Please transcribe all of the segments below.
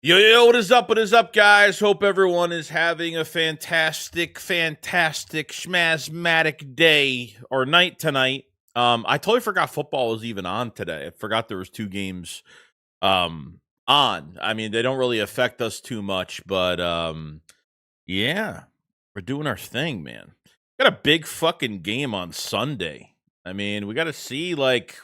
Yo, what is up? What is up, guys? Hope everyone is having a fantastic, schmazmatic day or night tonight. I totally forgot football was even on today. I forgot there was two games on. I mean, they don't really affect us too much, but yeah, we're doing our thing, man. Got a big fucking game on Sunday. I mean, we got to see like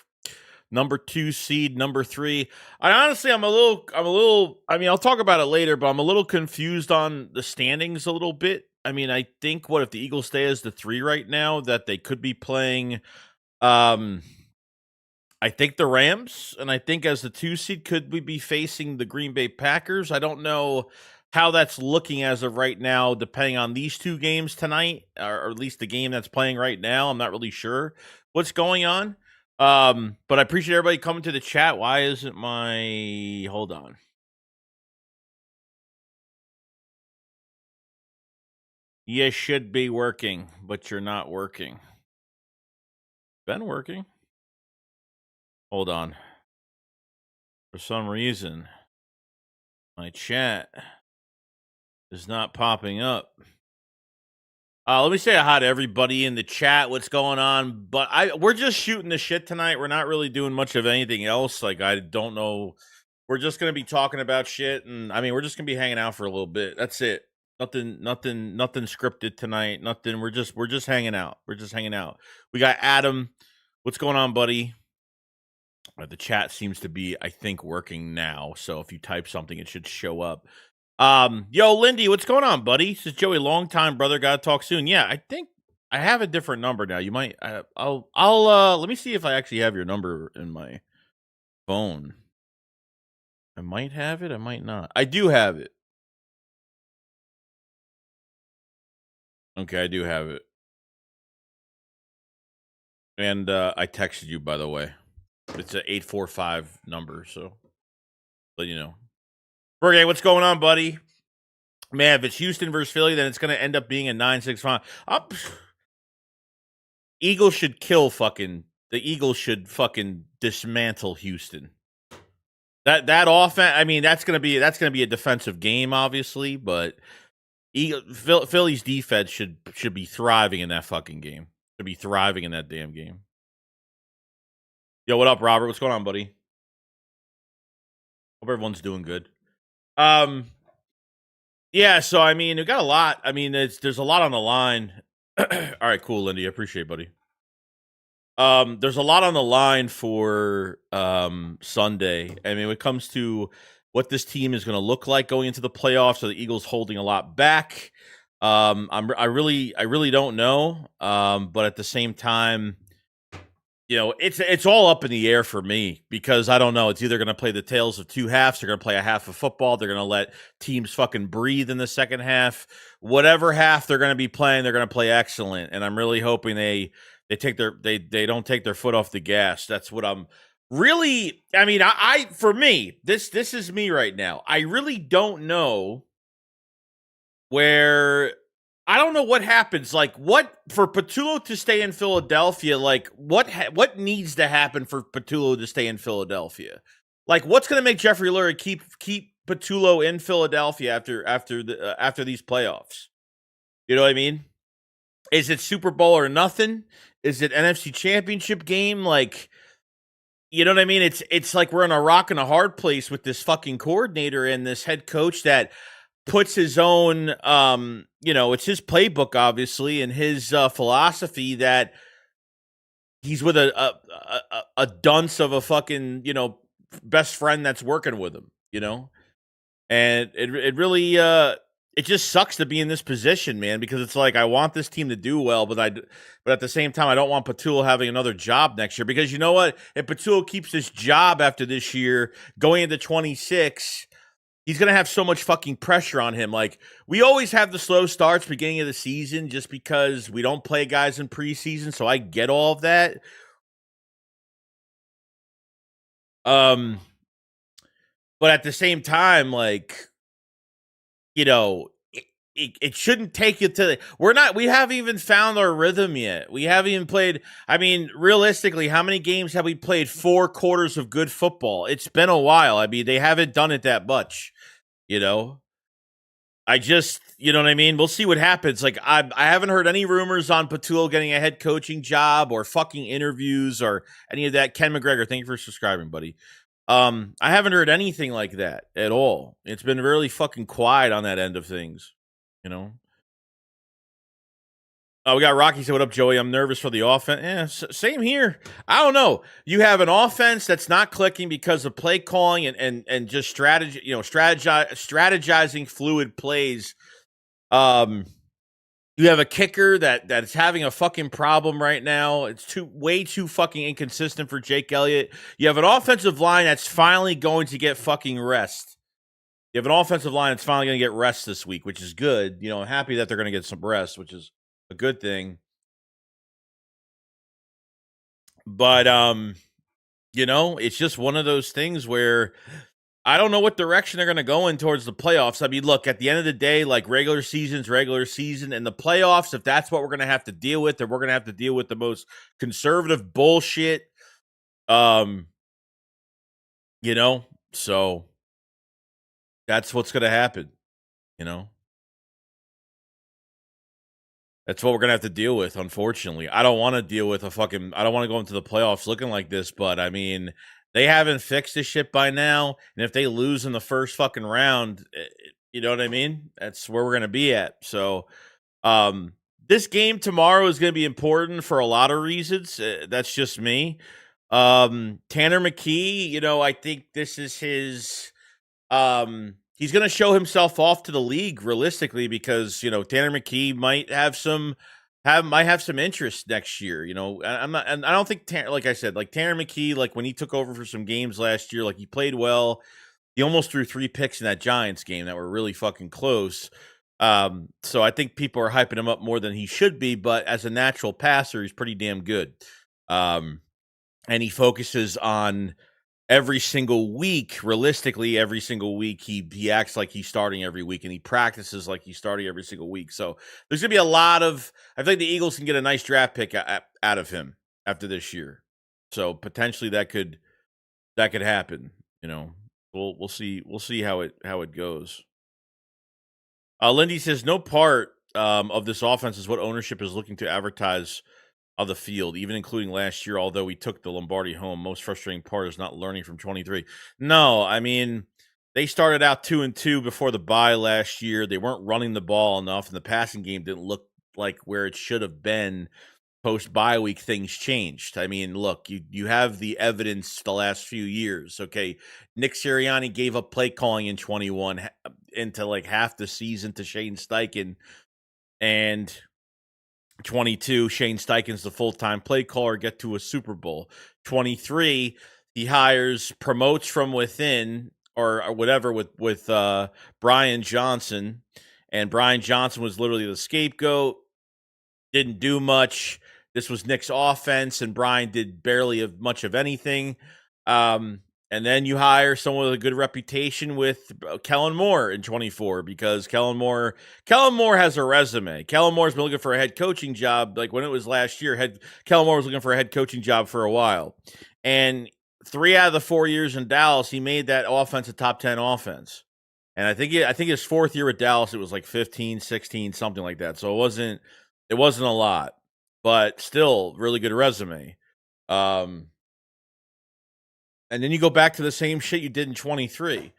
number 2 seed, number 3. I'm a little, I mean, I'll talk about it later, but I'm a little confused on the standings a little bit. I mean, I think what if the Eagles stay as the 3 right now, that they could be playing, I think the Rams, and I think as the 2 seed, could we be facing the Green Bay Packers? I don't know how that's looking as of right now, depending on these two games tonight, or at least the game that's playing right now. I'm not really sure what's going on. But I appreciate everybody coming to the chat. Why isn't my hold on? You should be working, but you're not working. Been working. Hold on. For some reason, my chat is not popping up. Let me say hi to everybody in the chat. What's going on? But we're just shooting the shit tonight. We're not really doing much of anything else. Like, I don't know. We're just gonna be talking about shit, and I mean, we're just gonna be hanging out for a little bit. That's it. Nothing scripted tonight. Nothing. We're just hanging out. We're just hanging out. We got Adam. What's going on, buddy? The chat seems to be, I think, working now. So if you type something, it should show up. Yo, Lindy, what's going on, buddy? This is Joey, long time brother. Gotta talk soon. Yeah, I think I have a different number now. You might. I'll. Let me see if I actually have your number in my phone. I might have it. I might not. I do have it. Okay, I do have it. And I texted you, by the way. It's an 845 number, so let you know. Berge, what's going on, buddy? Man, if it's Houston versus Philly, then it's going to end up being a 9-6 Eagles should kill fucking. The Eagles should fucking dismantle Houston. That offense. I mean, that's gonna be a defensive game, obviously, but Philly's defense should be thriving in that fucking game. Should be thriving in that damn game. Yo, what up, Robert? What's going on, buddy? Hope everyone's doing good. Yeah. So I mean, we got a lot. I mean, there's a lot on the line. All right, cool, Lindy. I appreciate it, buddy. There's a lot on the line for Sunday. I mean, when it comes to what this team is going to look like going into the playoffs, so the Eagles holding a lot back. I really don't know. But at the same time, you know, it's all up in the air for me because I don't know. It's either going to play the tales of two halves. They're going to play a half of football. They're going to let teams fucking breathe in the second half. Whatever half they're going to be playing, they're going to play excellent. And I'm really hoping they don't take their foot off the gas. That's what I'm really. I mean, for me, this is me right now. I really don't know where. I don't know what happens. Like, what for Patullo to stay in Philadelphia? Like, what needs to happen for Patullo to stay in Philadelphia? Like, what's going to make Jeffrey Lurie keep Patullo in Philadelphia after these playoffs? You know what I mean? Is it Super Bowl or nothing? Is it NFC Championship game? Like, you know what I mean? It's like we're in a rock and a hard place with this fucking coordinator and this head coach that puts his own, it's his playbook, obviously, and his philosophy that he's with a dunce of a fucking, best friend that's working with him, and it really, it just sucks to be in this position, man, because it's like I want this team to do well, but at the same time, I don't want Patullo having another job next year because you know what? If Patullo keeps this job after this year, going into 26. He's going to have so much fucking pressure on him. Like, we always have the slow starts beginning of the season just because we don't play guys in preseason, so I get all of that. But at the same time, like, it shouldn't take you to we haven't even found our rhythm yet. We haven't even played. I mean, realistically, how many games have we played 4 quarters of good football? It's been a while. I mean, they haven't done it that much. You know, you know what I mean? We'll see what happens. Like, I haven't heard any rumors on Patullo getting a head coaching job or fucking interviews or any of that. Ken McGregor, thank you for subscribing, buddy. I haven't heard anything like that at all. It's been really fucking quiet on that end of things, you know? Oh, we got Rocky said, "What up, Joey? I'm nervous for the offense." Same here. I don't know. You have an offense that's not clicking because of play calling and just strategy. Strategizing fluid plays. You have a kicker that's having a fucking problem right now. It's way too fucking inconsistent for Jake Elliott. You have an offensive line that's finally going to get fucking rest. You have an offensive line that's finally going to get rest this week, which is good. I'm happy that they're going to get some rest, which is a good thing. But it's just one of those things where I don't know what direction they're going to go in towards the playoffs. I mean, look, at the end of the day, like regular season, and the playoffs, if that's what we're going to have to deal with, then we're going to have to deal with the most conservative bullshit. So that's what's going to happen, That's what we're going to have to deal with, unfortunately. I don't want to deal with I don't want to go into the playoffs looking like this, but I mean, they haven't fixed this shit by now. And if they lose in the first fucking round, you know what I mean? That's where we're going to be at. So, this game tomorrow is going to be important for a lot of reasons. That's just me. Tanner McKee, I think this is his, he's going to show himself off to the league realistically because Tanner McKee might have some interest next year. I'm not, and I don't think like I said, like Tanner McKee, like when he took over for some games last year, like he played well. He almost threw 3 picks in that Giants game that were really fucking close. So I think people are hyping him up more than he should be, but as a natural passer, he's pretty damn good. And he focuses on every single week, realistically, every single week, he acts like he's starting every week, and he practices like he's starting every single week. So there's going to be a lot of – I think the Eagles can get a nice draft pick out of him after this year. So potentially that could happen, We'll see. We'll see how it goes. Lindy says, no part of this offense is what ownership is looking to advertise of the field, even including last year, although we took the Lombardi home. Most frustrating part is not learning from 23. No, I mean, they started out 2-2 before the bye last year. They weren't running the ball enough, and the passing game didn't look like where it should have been. Post-bye week, things changed. I mean, look, you have the evidence the last few years, okay? Nick Sirianni gave up play calling in 21 into like half the season to Shane Steichen, and 22, Shane Steichen's the full-time play caller, get to a Super Bowl. 23, he promotes from within or whatever with Brian Johnson, and Brian Johnson was literally the scapegoat, didn't do much. This was Nick's offense, and Brian did barely much of anything. And then you hire someone with a good reputation with Kellen Moore in 24 because Kellen Moore has a resume. Kellen Moore's been looking for a head coaching job. Like when it was last year, Kellen Moore was looking for a head coaching job for a while. And 3 out of the 4 years in Dallas, he made that offense a top 10 offense. And I think his 4th year at Dallas, it was like 15, 16, something like that. So it wasn't a lot, but still really good resume. And then you go back to the same shit you did in 23.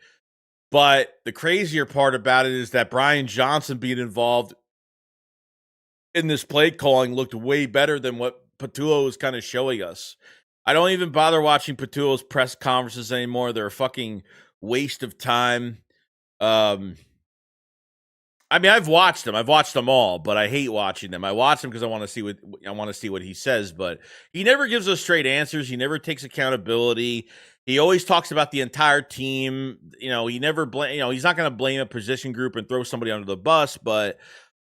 But the crazier part about it is that Brian Johnson being involved in this play calling looked way better than what Patullo was kind of showing us. I don't even bother watching Patullo's press conferences anymore. They're a fucking waste of time. I mean, I've watched them. I've watched them all, but I hate watching them. I watch them because I want to see what he says, but he never gives us straight answers. He never takes accountability. He always talks about the entire team. He never he's not going to blame a position group and throw somebody under the bus, but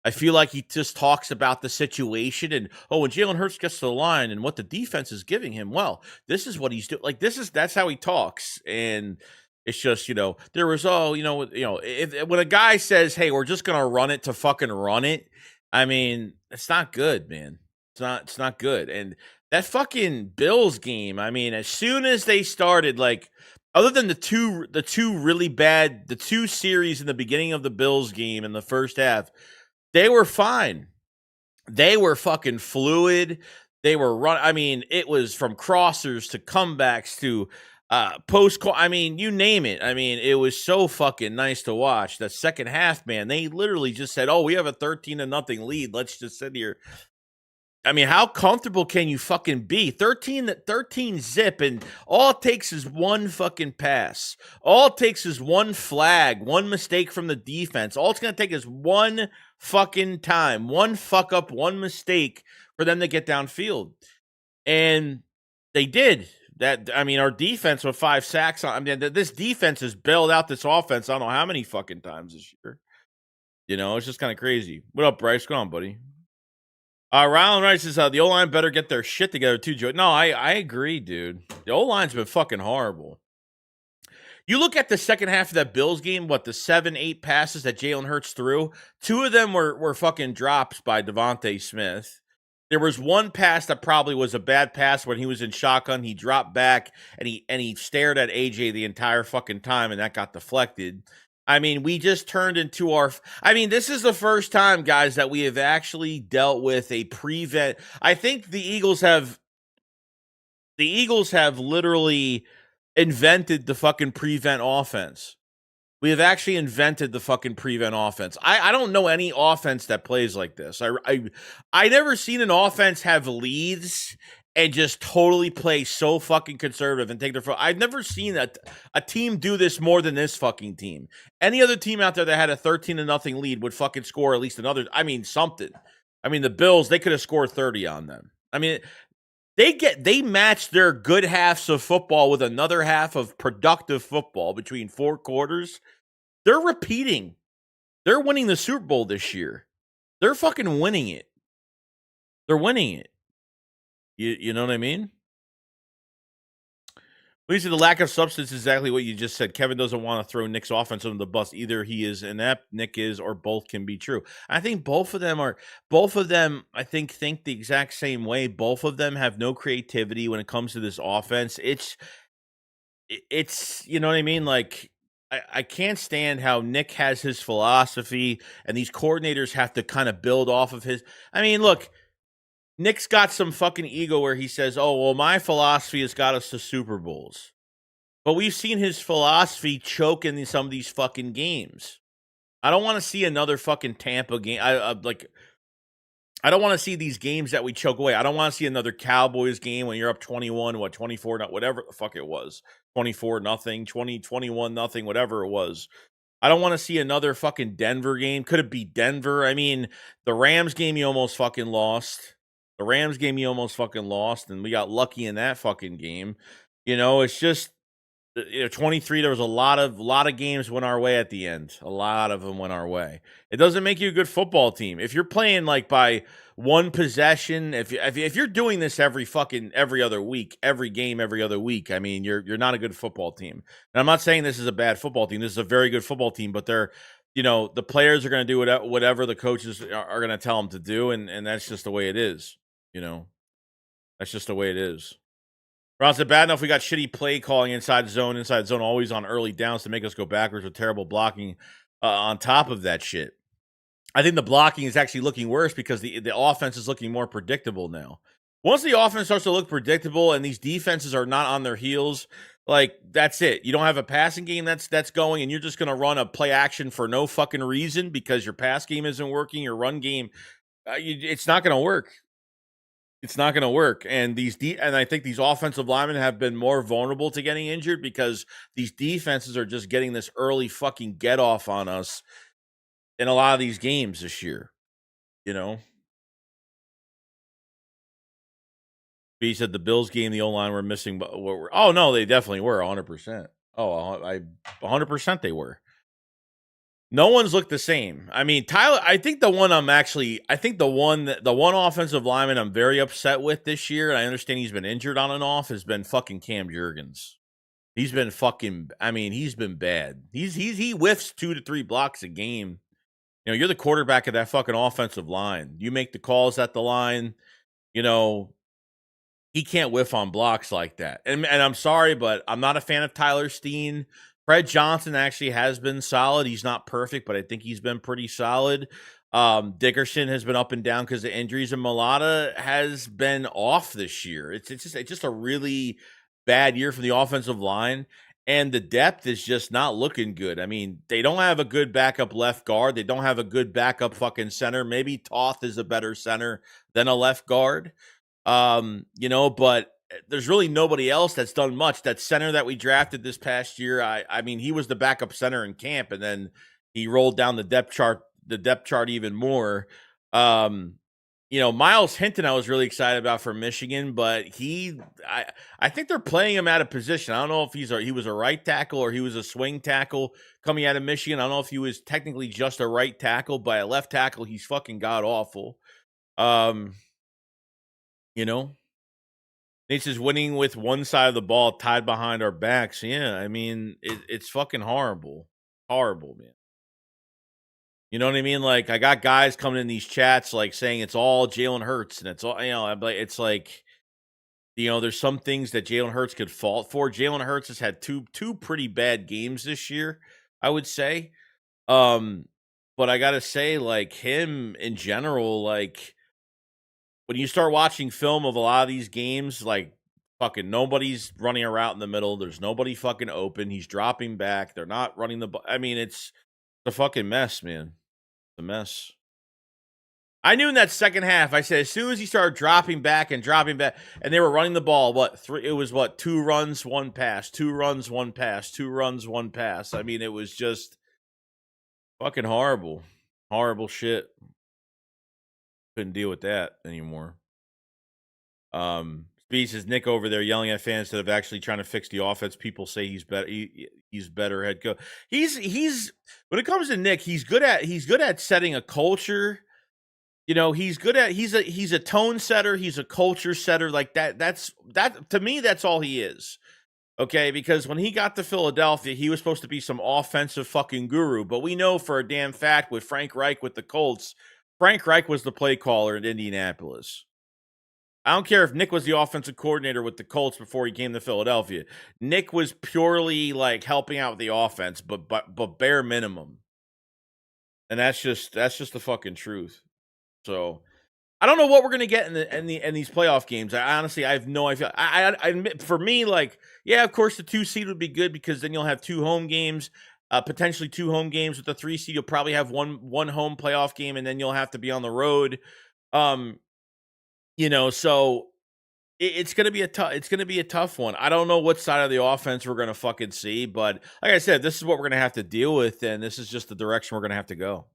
I feel like he just talks about the situation and when Jalen Hurts gets to the line and what the defense is giving him. Well, this is what he's doing. Like that's how he talks, and it's just, there was, if when a guy says, hey, we're just going to run it to fucking run it, I mean, it's not good, man. It's not good. And that fucking Bills game, I mean, as soon as they started, like, other than the two really bad, the two series in the beginning of the Bills game in the first half, they were fine. They were fucking fluid. They were I mean, it was from crossers to comebacks to post. I mean, you name it. I mean, it was so fucking nice to watch. The second half, man, they literally just said, "Oh, we have a 13-0 lead. Let's just sit here." I mean, how comfortable can you fucking be? 13 zip, and all it takes is one fucking pass. All it takes is one flag, one mistake from the defense. All it's going to take is one fucking time, one fuck up, one mistake for them to get downfield. And they did. That, I mean, our defense with 5 sacks. I mean, this defense has bailed out this offense I don't know how many fucking times this year. You know, it's just kind of crazy. What up, Bryce? Go on, buddy. Rylan Rice says the O-line better get their shit together too, Joe. No, I agree, dude. The O-line's been fucking horrible. You look at the second half of that Bills game, what, the 7-8 passes that Jalen Hurts threw, 2 of them were fucking drops by Devontae Smith. There was one pass that probably was a bad pass when he was in shotgun. He dropped back and he stared at AJ the entire fucking time, and that got deflected. I mean, we just turned into this is the first time, guys, that we have actually dealt with a prevent. I think the Eagles have literally invented the fucking prevent offense. We have actually invented the fucking prevent offense. I don't know any offense that plays like this. I never seen an offense have leads and just totally play so fucking conservative and take their foot. I've never seen a team do this more than this fucking team. Any other team out there that had a 13-0 lead would fucking score at least another. I mean, something. I mean, the Bills, they could have scored 30 on them. I mean, they match their good halves of football with another half of productive football between 4 quarters. They're repeating. They're winning the Super Bowl this year. They're fucking winning it. They're winning it. You know what I mean? Lisa, the lack of substance is exactly what you just said. Kevin doesn't want to throw Nick's offense under the bus. Either he is inept, Nick is, or both can be true. I think both of them, I think the exact same way. Both of them have no creativity when it comes to this offense. It's you know what I mean? Like, I can't stand how Nick has his philosophy and these coordinators have to kind of build off of his. I mean, look, Nick's got some fucking ego where he says, "Oh, well, my philosophy has got us to Super Bowls." But we've seen his philosophy choke in some of these fucking games. I don't want to see another fucking Tampa game. I don't want to see these games that we choke away. I don't want to see another Cowboys game when you're up 21, 24, whatever the fuck it was. 24-0, 21-0, whatever it was. I don't want to see another fucking Denver game. Could it be Denver? I mean, the Rams game you almost fucking lost. And we got lucky in that fucking game. You know, it's just 23, there was a lot of games went our way at the end. A lot of them went our way. It doesn't make you a good football team. If you're playing like by one possession, if you're doing this every other week, every game every other week, I mean, you're not a good football team. And I'm not saying this is a bad football team. This is a very good football team, but they're, the players are going to do whatever the coaches are going to tell them to do, and that's just the way it is. That's just the way it is. Ron said, bad enough we got shitty play calling inside zone, always on early downs to make us go backwards with terrible blocking on top of that shit. I think the blocking is actually looking worse because the offense is looking more predictable now. Once the offense starts to look predictable and these defenses are not on their heels, like, that's it. You don't have a passing game that's going, and you're just going to run a play action for no fucking reason because your pass game isn't working, your run game, it's not going to work. It's not going to work. And and I think these offensive linemen have been more vulnerable to getting injured because these defenses are just getting this early fucking get off on us in a lot of these games this year. He said the Bills game, the O-line were missing, but oh no, they definitely were 100%. Oh, 100% they were. No one's looked the same. I mean, Tyler, I think the one offensive lineman I'm very upset with this year, and I understand he's been injured on and off, has been fucking Cam Jurgens. He's been he's been bad. He whiffs 2 to 3 blocks a game. You're the quarterback of that fucking offensive line. You make the calls at the line, he can't whiff on blocks like that. And I'm sorry, but I'm not a fan of Tyler Steen. Fred Johnson actually has been solid. He's not perfect, but I think he's been pretty solid. Dickerson has been up and down because of injuries, and Mulata has been off this year. It's just a really bad year for the offensive line, and the depth is just not looking good. I mean, they don't have a good backup left guard. They don't have a good backup fucking center. Maybe Toth is a better center than a left guard. But there's really nobody else that's done much. That center that we drafted this past year, I mean, he was the backup center in camp, and then he rolled down the depth chart even more. Miles Hinton, I was really excited about for Michigan, but I think they're playing him out of position. I don't know if he was a right tackle or he was a swing tackle coming out of Michigan. I don't know if he was technically just a right tackle, but a left tackle, he's fucking god awful. You know, Nate's is winning with one side of the ball tied behind our backs. Yeah, I mean, it's fucking horrible. Horrible, man. You know what I mean? Like, I got guys coming in these chats, like, saying it's all Jalen Hurts, and it's all, it's like, there's some things that Jalen Hurts could fault for. Jalen Hurts has had two pretty bad games this year, I would say. But I gotta say, like, him in general, like, when you start watching film of a lot of these games, like, fucking nobody's running a route in the middle. There's nobody fucking open. He's dropping back. They're not running the ball. I mean, it's a fucking mess, man. It's a mess. I knew in that second half, I said, as soon as he started dropping back, and they were running the ball, it was 2 runs, 1 pass, 2 runs, 1 pass, 2 runs, 1 pass. I mean, it was just fucking horrible. Horrible shit. Couldn't deal with that anymore. Speed says Nick over there yelling at fans instead of actually trying to fix the offense. People say he's better. He's better head coach. He's when it comes to Nick, he's good at setting a culture. He's a tone setter. He's a culture setter. Like that. That to me, that's all he is. Okay, because when he got to Philadelphia, he was supposed to be some offensive fucking guru. But we know for a damn fact with Frank Reich with the Colts, Frank Reich was the play caller in Indianapolis. I don't care if Nick was the offensive coordinator with the Colts before he came to Philadelphia. Nick was purely like helping out with the offense, but bare minimum. And that's just the fucking truth. So I don't know what we're gonna get in these playoff games. I honestly have no idea. I admit, for me, like, yeah, of course the 2 seed would be good because then you'll have 2 home games, potentially 2 home games. With the 3 seed, you'll probably have one home playoff game, and then you'll have to be on the road. So it's gonna be a tough one. I don't know what side of the offense we're gonna fucking see, but like I said, this is what we're gonna have to deal with, and this is just the direction we're gonna have to go.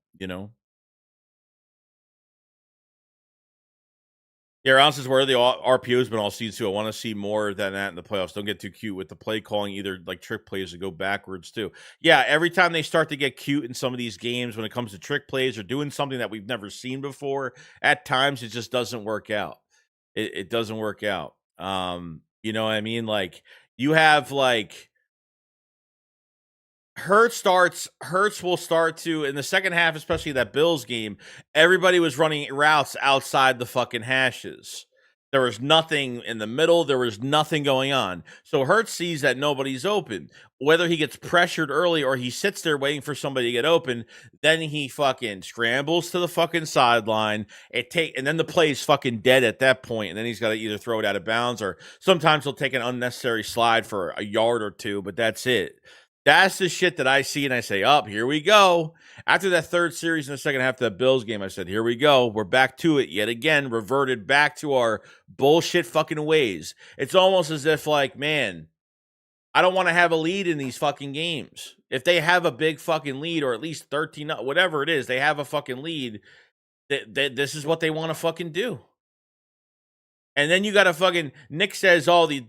Yeah, Ron says where the RPO has been all season too. I want to see more than that in the playoffs. Don't get too cute with the play calling, either like trick plays or go backwards too. Yeah, every time they start to get cute in some of these games when it comes to trick plays or doing something that we've never seen before, at times it just doesn't work out. It doesn't work out. You know what I mean? Like, you have like Hurts will start to, in the second half, especially that Bills game, everybody was running routes outside the fucking hashes. There was nothing in the middle. There was nothing going on. So Hurts sees that nobody's open. Whether he gets pressured early or he sits there waiting for somebody to get open, then he fucking scrambles to the fucking sideline. And then the play is fucking dead at that point, and then he's got to either throw it out of bounds or sometimes he'll take an unnecessary slide for a yard or two, but that's it. That's the shit that I see, and I say, here we go. After that third series in the second half of that Bills game, I said, here we go. We're back to it yet again, reverted back to our bullshit fucking ways. It's almost as if, like, man, I don't want to have a lead in these fucking games. If they have a big fucking lead, or at least 13, whatever it is, they have a fucking lead, this is what they want to fucking do. And then you got to fucking, Nick says, the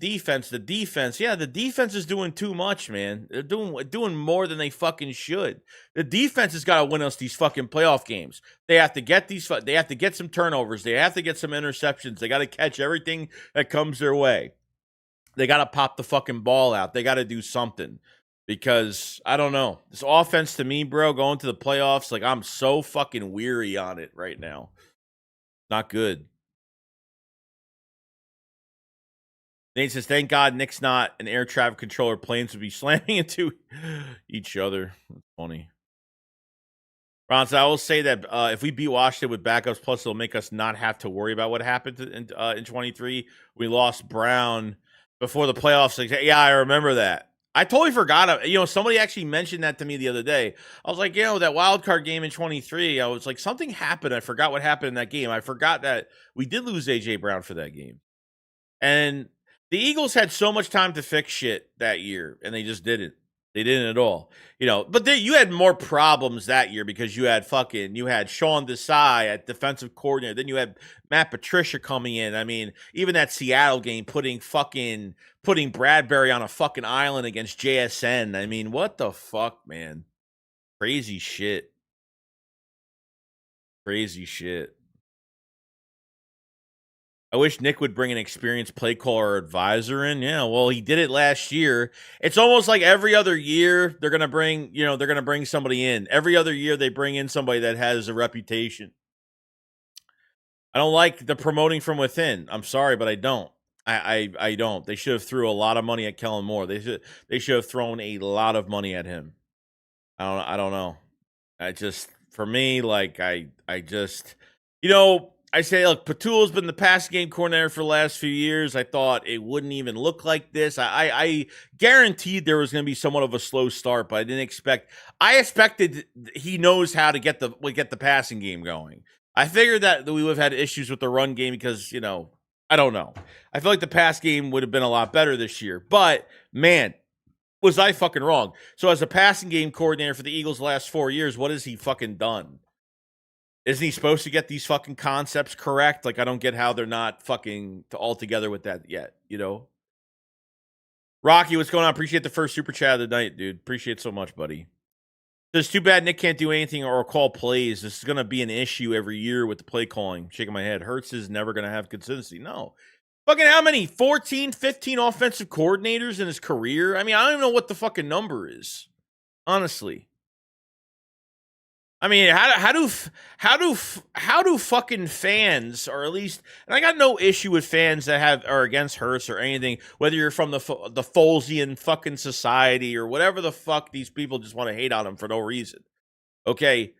defense. Yeah, the defense is doing too much, man. They're doing more than they fucking should. The defense has got to win us these fucking playoff games. They have to get they have to get some turnovers. They have to get some interceptions. They got to catch everything that comes their way. They got to pop the fucking ball out. They got to do something. Because, I don't know. This offense to me, bro, going to the playoffs, like, I'm so fucking weary on it right now. Not good. Nate says, "Thank God Nick's not an air traffic controller. Planes would be slamming into each other." That's funny. Ron, so I will say that if we beat Washington with backups, plus it'll make us not have to worry about what happened in 23. We lost Brown before the playoffs. Yeah, I remember that. I totally forgot. Somebody actually mentioned that to me the other day. I was like, that wild card game in 23. I was like, something happened. I forgot what happened in that game. I forgot that we did lose AJ Brown for that game. And the Eagles had so much time to fix shit that year, and they just didn't. They didn't at all. But you had more problems that year because you had Sean Desai at defensive coordinator. Then you had Matt Patricia coming in. I mean, even that Seattle game, putting Bradbury on a fucking island against JSN. I mean, what the fuck, man? Crazy shit. Crazy shit. I wish Nick would bring an experienced play caller or advisor in. Yeah, well, he did it last year. It's almost like every other year they're gonna bring somebody in. Every other year they bring in somebody that has a reputation. I don't like the promoting from within. I'm sorry, but I don't. I don't. They should have threw a lot of money at Kellen Moore. They should have thrown a lot of money at him. I don't know. For me, like I just I say, look, Patulo's been the passing game coordinator for the last few years. I thought it wouldn't even look like this. I guaranteed there was going to be somewhat of a slow start, but I didn't expect. I expected he knows how to get the passing game going. I figured that we would have had issues with the run game because I don't know. I feel like the pass game would have been a lot better this year, but man, was I fucking wrong. So as a passing game coordinator for the Eagles the last 4 years, what has he fucking done? Isn't he supposed to get these fucking concepts correct? Like, I don't get how they're not fucking all together with that yet, Rocky, what's going on? Appreciate the first super chat of the night, dude. Appreciate it so much, buddy. It's too bad Nick can't do anything or call plays. This is going to be an issue every year with the play calling. Shaking my head. Hurts is never going to have consistency. No. Fucking how many? 14, 15 offensive coordinators in his career? I mean, I don't even know what the fucking number is. Honestly. I mean, how do fucking fans, or at least, and I got no issue with fans that are against Hurts or anything, whether you're from the Folesian fucking society or whatever the fuck these people just want to hate on him for no reason. Okay,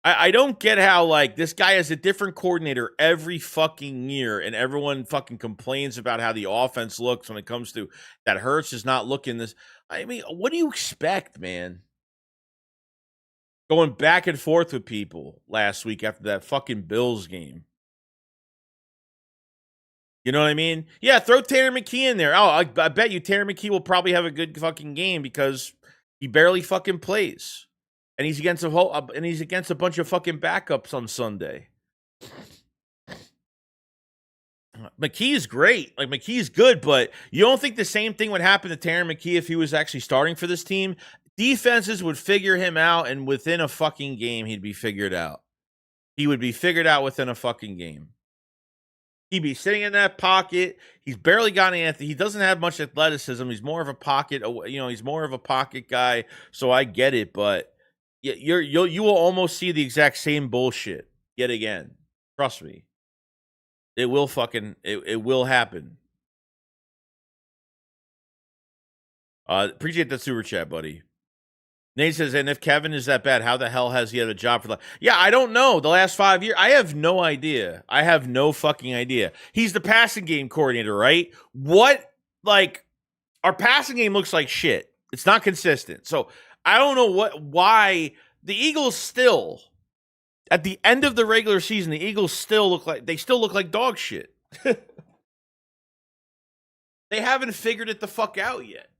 I don't get how like this guy has a different coordinator every fucking year, and everyone fucking complains about how the offense looks when it comes to that Hurts is not looking this. I mean, what do you expect, man? Going back and forth with people last week after that fucking Bills game. You know what I mean? Yeah, throw Tanner McKee in there. Oh, I bet you Tanner McKee will probably have a good fucking game because he barely fucking plays, and he's against a bunch of fucking backups on Sunday. McKee's great. Like, McKee's good, but you don't think the same thing would happen to Tanner McKee if he was actually starting for this team? Defenses would figure him out, and within a fucking game, he'd be figured out. He would be figured out within a fucking game. He'd be sitting in that pocket. He's barely got any. He doesn't have much athleticism. He's more of a pocket. He's more of a pocket guy. So I get it, but you will almost see the exact same bullshit yet again. Trust me. It will it will happen. Appreciate that super chat, buddy. Nate says, and if Kevin is that bad, how the hell has he had a job for that? Yeah, I don't know. The last 5 years, I have no idea. I have no fucking idea. He's the passing game coordinator, right? Our passing game looks like shit. It's not consistent. So I don't know why the Eagles still, at the end of the regular season, the Eagles still look like dog shit. They haven't figured it the fuck out yet.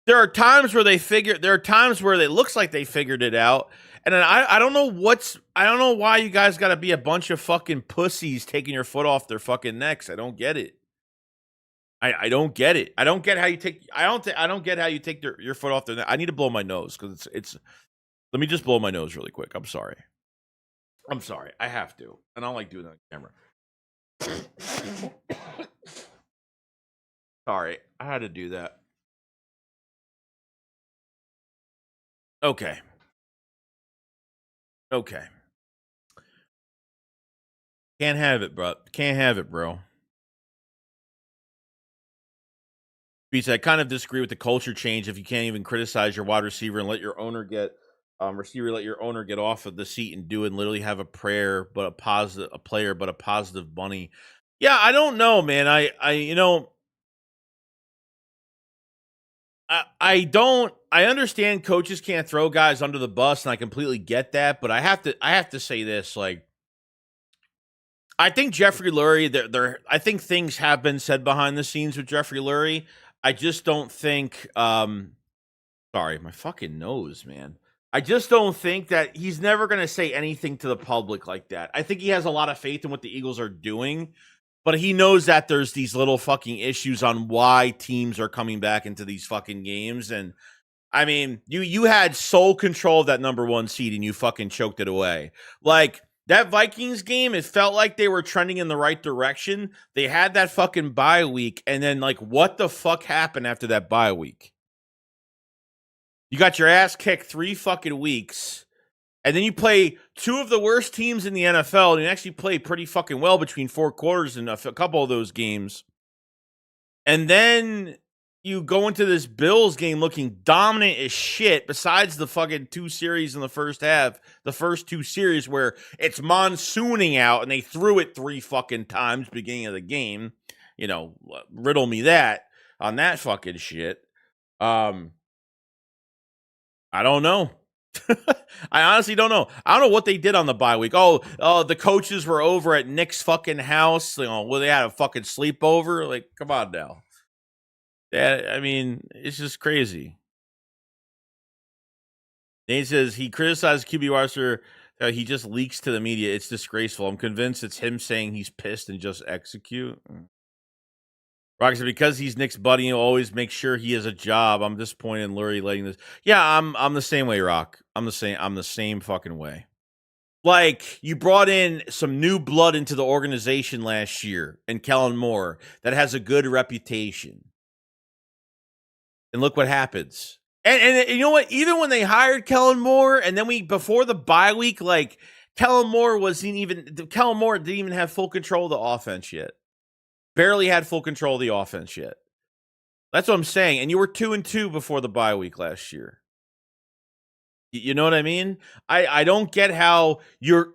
There are times where it looks like they figured it out. And then I don't know why you guys got to be a bunch of fucking pussies taking your foot off their fucking necks. I don't get it. I don't get it. I don't get how you take your foot off their neck. I need to blow my nose because it's let me just blow my nose really quick. I'm sorry. I have to. I don't like doing that on camera. Sorry. I had to do that. Okay. Can't have it, bro. Because I kind of disagree with the culture change if you can't even criticize your wide receiver and let your owner get let your owner get off of the seat and do it and literally have a prayer, but a player, but a positive bunny. Yeah, I don't know, man. I don't. I understand coaches can't throw guys under the bus, and I completely get that. But I have to say this. Like, I think Jeffrey Lurie. I think things have been said behind the scenes with Jeffrey Lurie. I just don't think. Sorry, my fucking nose, man. I just don't think that he's never going to say anything to the public like that. I think he has a lot of faith in what the Eagles are doing, but he knows that there's these little fucking issues on why teams are coming back into these fucking games. And I mean, you had sole control of that number one seed and you fucking choked it away. Like that Vikings game, it felt like they were trending in the right direction. They had that fucking bye week, and then like what the fuck happened after that bye week? You got your ass kicked 3 fucking weeks, and then you play 2 of the worst teams in the NFL, and you actually play pretty fucking well between 4 quarters in a couple of those games. And then you go into this Bills game looking dominant as shit, besides the fucking 2 series in the first half, the first 2 series where it's monsooning out, and they threw it 3 fucking times beginning of the game. You know, riddle me that on that fucking shit. I don't know. I honestly don't know. I don't know what they did on the bye week. Oh, the coaches were over at Nick's fucking house. You know, where they had a fucking sleepover. Like, come on now. Yeah, I mean, it's just crazy. Nate says he criticized QB Arthur. He just leaks to the media. It's disgraceful. I'm convinced it's him saying he's pissed and just execute. Rock said because he's Nick's buddy, he'll always make sure he has a job. I'm disappointed in Lurie letting this. Yeah, I'm the same way, Rock. I'm the same fucking way. Like, you brought in some new blood into the organization last year, and Kellen Moore, that has a good reputation. And look what happens. And you know what? Even when they hired Kellen Moore, and then before the bye week, like Kellen Moore didn't even have full control of the offense yet. Barely had full control of the offense yet. That's what I'm saying. And you were 2-2 before the bye week last year. You know what I mean? I don't get how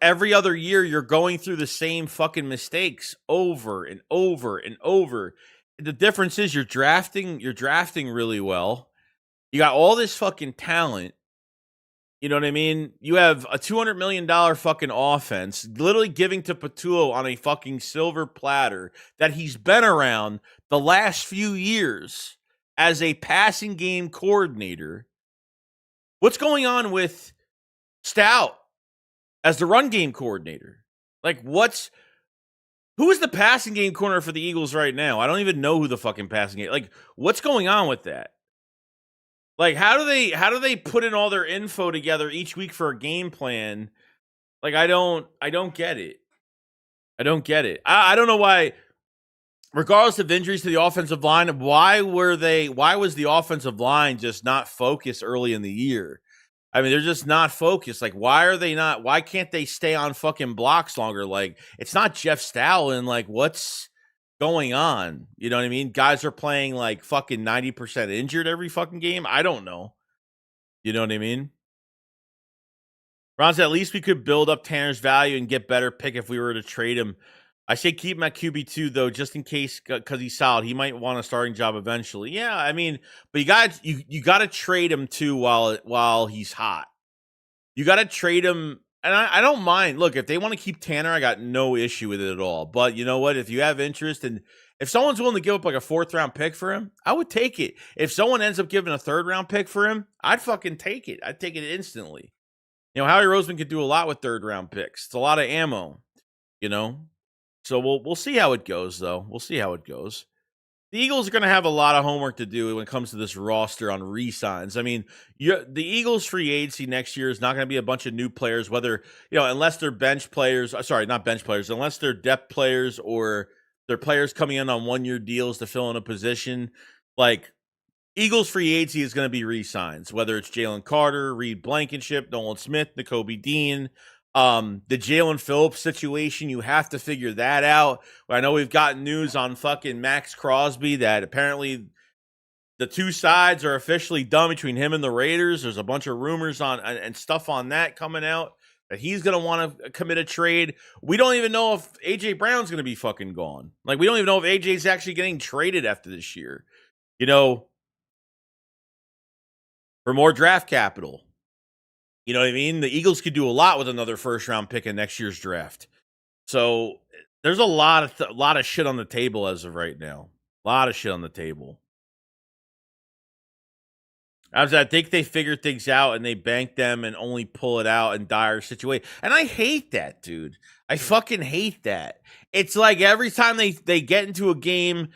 every other year you're going through the same fucking mistakes over and over and over. The difference is you're drafting really well. You got all this fucking talent. You know what I mean? You have a $200 million fucking offense, literally giving to Patullo on a fucking silver platter that he's been around the last few years as a passing game coordinator. What's going on with Stout as the run game coordinator? Like, who is the passing game corner for the Eagles right now? I don't even know who the fucking passing game. Like, what's going on with that? Like, how do they put in all their info together each week for a game plan? Like, I don't get it. I don't get it. I don't know why, regardless of injuries to the offensive line, why was the offensive line just not focused early in the year? I mean, they're just not focused. Like, why can't they stay on fucking blocks longer? Like, it's not Jeff Stalin. Like, what's going on? You know what I mean? Guys are playing like fucking 90% injured every fucking game. I don't know. You know what I mean? Ron said, at least we could build up Tanner's value and get better pick if we were to trade him. I say keep him at QB2 though, just in case, because he's solid. He might want a starting job eventually. Yeah, I mean, but you got to trade him too while he's hot. You got to trade him. And I don't mind. Look, if they want to keep Tanner, I got no issue with it at all. But you know what? If you have interest and if someone's willing to give up like a 4th round pick for him, I would take it. If someone ends up giving a 3rd round pick for him, I'd fucking take it. I'd take it instantly. You know, Howie Roseman could do a lot with 3rd round picks. It's a lot of ammo, you know? So we'll see how it goes, though. We'll see how it goes. The Eagles are going to have a lot of homework to do when it comes to this roster on re-signs. I mean, the Eagles free agency next year is not going to be a bunch of new players, unless they're bench players. Sorry, not bench players. Unless they're depth players or they're players coming in on 1-year deals to fill in a position. Like, Eagles free agency is going to be re-signs, whether it's Jalen Carter, Reed Blankenship, Nolan Smith, Nakobe Dean. The Jalen Phillips situation, you have to figure that out. I know we've gotten news on fucking Max Crosby that apparently the two sides are officially done between him and the Raiders. There's a bunch of rumors on and stuff on that coming out that he's going to want to commit a trade. We don't even know if AJ Brown's going to be fucking gone. Like, we don't even know if AJ's actually getting traded after this year, you know, for more draft capital. You know what I mean? The Eagles could do a lot with another first round pick in next year's draft. So there's a lot of shit on the table as of right now. A lot of shit on the table. I think they figured things out and they bank them and only pull it out in dire situation. And I hate that, dude. I fucking hate that. It's like every time they get into a game,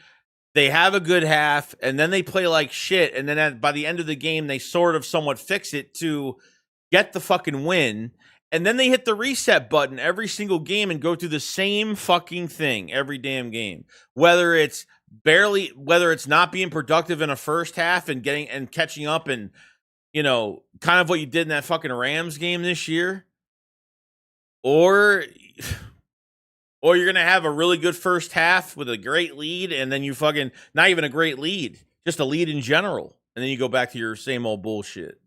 they have a good half and then they play like shit. And then by the end of the game, they sort of somewhat fix it to get the fucking win. And then they hit the reset button every single game and go through the same fucking thing every damn game. Whether it's not being productive in a first half and catching up and, you know, kind of what you did in that fucking Rams game this year, or you're going to have a really good first half with a great lead and then you fucking, not even a great lead, just a lead in general. And then you go back to your same old bullshit.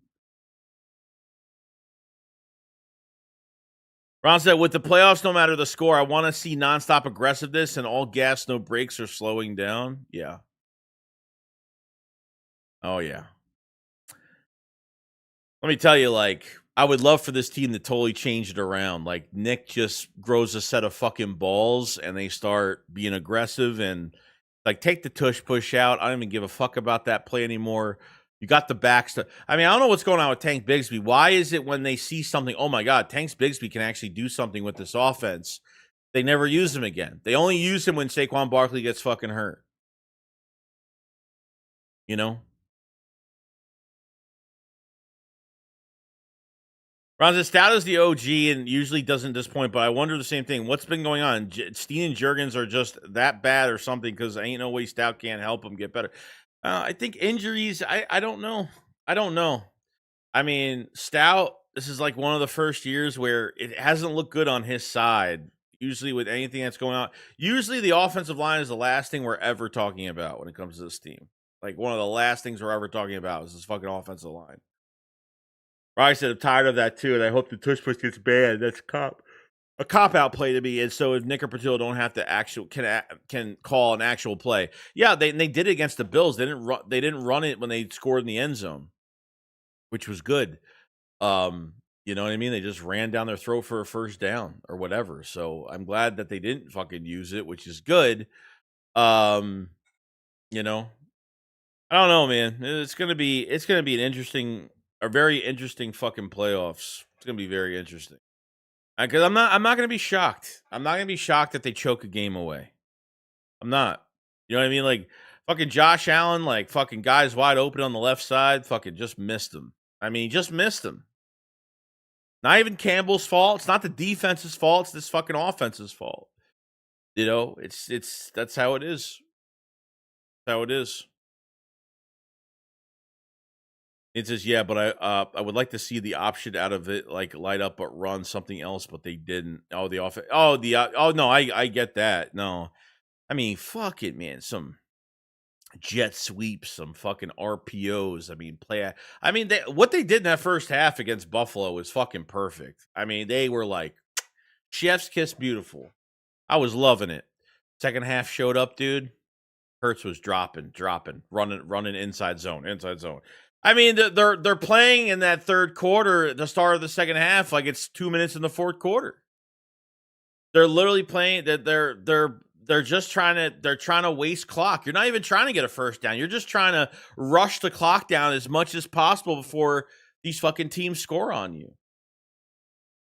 Ron said, with the playoffs, no matter the score, I want to see nonstop aggressiveness and all gas, no brakes or slowing down. Yeah. Oh, yeah. Let me tell you, like, I would love for this team to totally change it around. Like, Nick just grows a set of fucking balls and they start being aggressive and, like, take the tush push out. I don't even give a fuck about that play anymore. You got the backs. I mean, I don't know what's going on with Tank Bigsby. Why is it when they see something, oh my God, Tank Bigsby can actually do something with this offense, they never use him again? They only use him when Saquon Barkley gets fucking hurt. You know? Ron, Stout is the OG and usually doesn't disappoint, but I wonder the same thing. What's been going on? Steen and Juergens are just that bad or something, because ain't no way Stout can't help them get better. I think injuries, I don't know. I don't know. I mean, Stout, this is like one of the first years where it hasn't looked good on his side. Usually with anything that's going on, usually the offensive line is the last thing we're ever talking about when it comes to this team. Like, one of the last things we're ever talking about is this fucking offensive line. I said I'm tired of that too, and I hope the tush push gets banned. That's a cop out play to me. And so if Nick or Patillo don't have to can call an actual play, yeah, they did it against the Bills. They didn't run it when they scored in the end zone, which was good. You know what I mean? They just ran down their throat for a first down or whatever. So I'm glad that they didn't fucking use it, which is good. You know, I don't know, man. It's gonna be a very interesting fucking playoffs. It's gonna be very interesting. Because I'm not gonna be shocked. I'm not gonna be shocked that they choke a game away. I'm not. You know what I mean? Like, fucking Josh Allen, like, fucking guys wide open on the left side, fucking just missed him. I mean, he just missed him. Not even Campbell's fault. It's not the defense's fault. It's this fucking offense's fault. You know, that's how it is. That's how it is. It says, yeah, but I would like to see the option out of it, like light up but run something else, but they didn't. Oh, the offense. Oh, no, I get that. No, I mean, fuck it, man. Some jet sweeps, some fucking RPOs. I mean, what they did in that first half against Buffalo was fucking perfect. I mean, they were like chef's kiss beautiful. I was loving it. Second half showed up, dude. Hurts was dropping, running inside zone. I mean, they're playing in that third quarter, the start of the second half, like it's 2 minutes in the fourth quarter. They're literally playing that they're just trying to waste clock. You're not even trying to get a first down. You're just trying to rush the clock down as much as possible before these fucking teams score on you.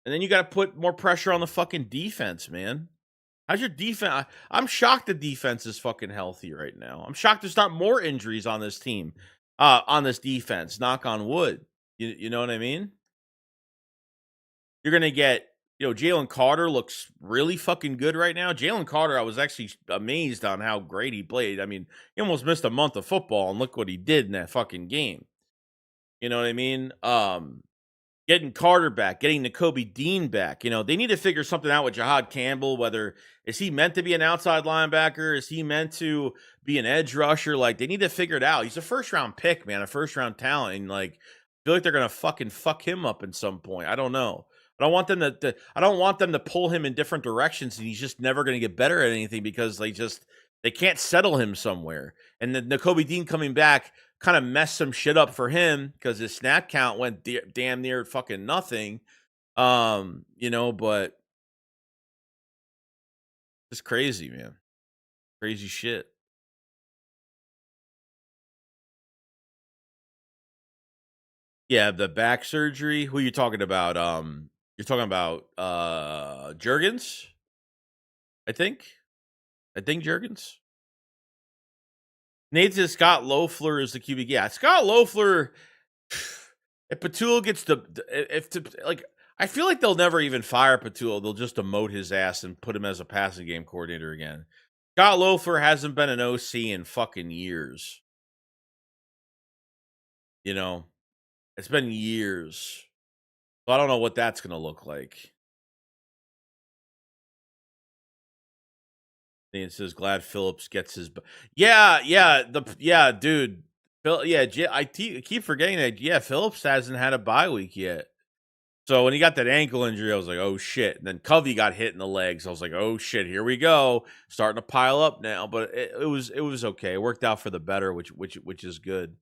And then you got to put more pressure on the fucking defense, man. How's your defense? I'm shocked the defense is fucking healthy right now. I'm shocked there's not more injuries on this team, on this defense. Knock on wood. You know what I mean? You're going to get, Jalen Carter looks really fucking good right now. Jalen Carter, I was actually amazed on how great he played. I mean, he almost missed a month of football, and look what he did in that fucking game. You know what I mean? getting Carter back, getting Nakobe Dean back. They need to figure something out with Jahad Campbell. Whether is he meant to be an outside linebacker? Is he meant to be an edge rusher? Like, they need to figure it out. He's a first round pick, man, a first round talent, and like, I feel like they're gonna fucking fuck him up at some point. I don't know. I don't want them I don't want them to pull him in different directions, and he's just never gonna get better at anything because they can't settle him somewhere. And the Nakobe Dean coming back kind of messed some shit up for him because his snap count went damn near fucking nothing. But it's crazy, man. Crazy shit. Yeah, the back surgery. Who are you talking about? You're talking about Jurgens, I think. I think Jurgens. Nathan Scott Loeffler is the QB. Yeah, Scott Loeffler. If Patul gets I feel like they'll never even fire Patul. They'll just demote his ass and put him as a passing game coordinator again. Scott Loeffler hasn't been an OC in fucking years. It's been years. So I don't know what that's gonna look like. And it says glad Phillips gets his. Dude. I keep forgetting that. Yeah, Phillips hasn't had a bye week yet. So when he got that ankle injury, I was like, oh shit. And then Covey got hit in the legs. I was like, oh shit, here we go. Starting to pile up now. But it was okay. It worked out for the better, which is good.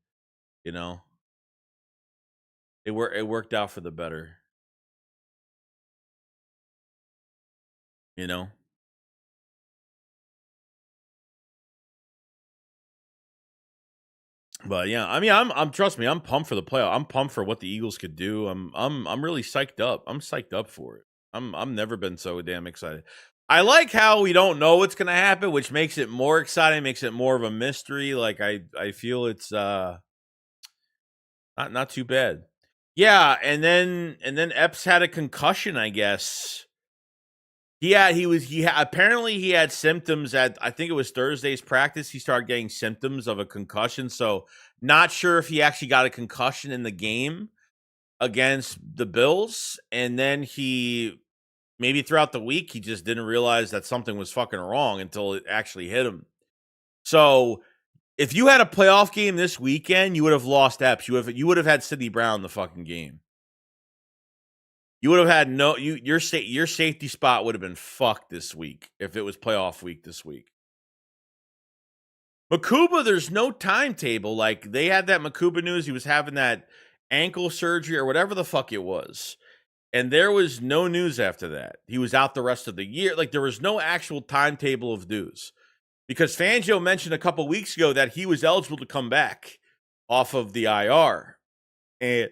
It worked out for the better. But yeah, I mean, I'm trust me, I'm pumped for the playoff. I'm pumped for what the Eagles could do. I'm really psyched up. I'm psyched up for it. I'm never been so damn excited. I like how we don't know what's gonna happen, which makes it more exciting, makes it more of a mystery. Like I feel it's not too bad. Yeah, and then Epps had a concussion, I guess. Apparently he had symptoms at, I think it was Thursday's practice. He started getting symptoms of a concussion. So not sure if he actually got a concussion in the game against the Bills. And then maybe throughout the week, he just didn't realize that something was fucking wrong until it actually hit him. So if you had a playoff game this weekend, you would have lost Epps. You would have had Sidney Brown the fucking game. You would have had your safety spot would have been fucked this week if it was playoff week this week. Makuba, there's no timetable. Like, they had that Makuba news. He was having that ankle surgery or whatever the fuck it was. And there was no news after that. He was out the rest of the year. Like, there was no actual timetable of news. Because Fangio mentioned a couple weeks ago that he was eligible to come back off of the IR. And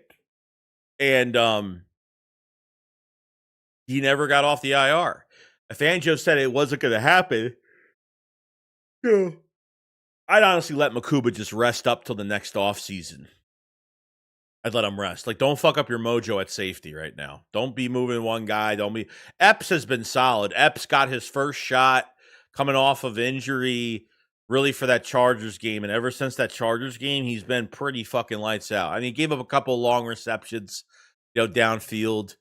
he never got off the IR. Fangio said it wasn't going to happen. Yeah. I'd honestly let Makuba just rest up till the next offseason. I'd let him rest. Like, don't fuck up your mojo at safety right now. Don't be moving one guy. Epps has been solid. Epps got his first shot coming off of injury, really, for that Chargers game. And ever since that Chargers game, he's been pretty fucking lights out. I mean, he gave up a couple long receptions, downfield,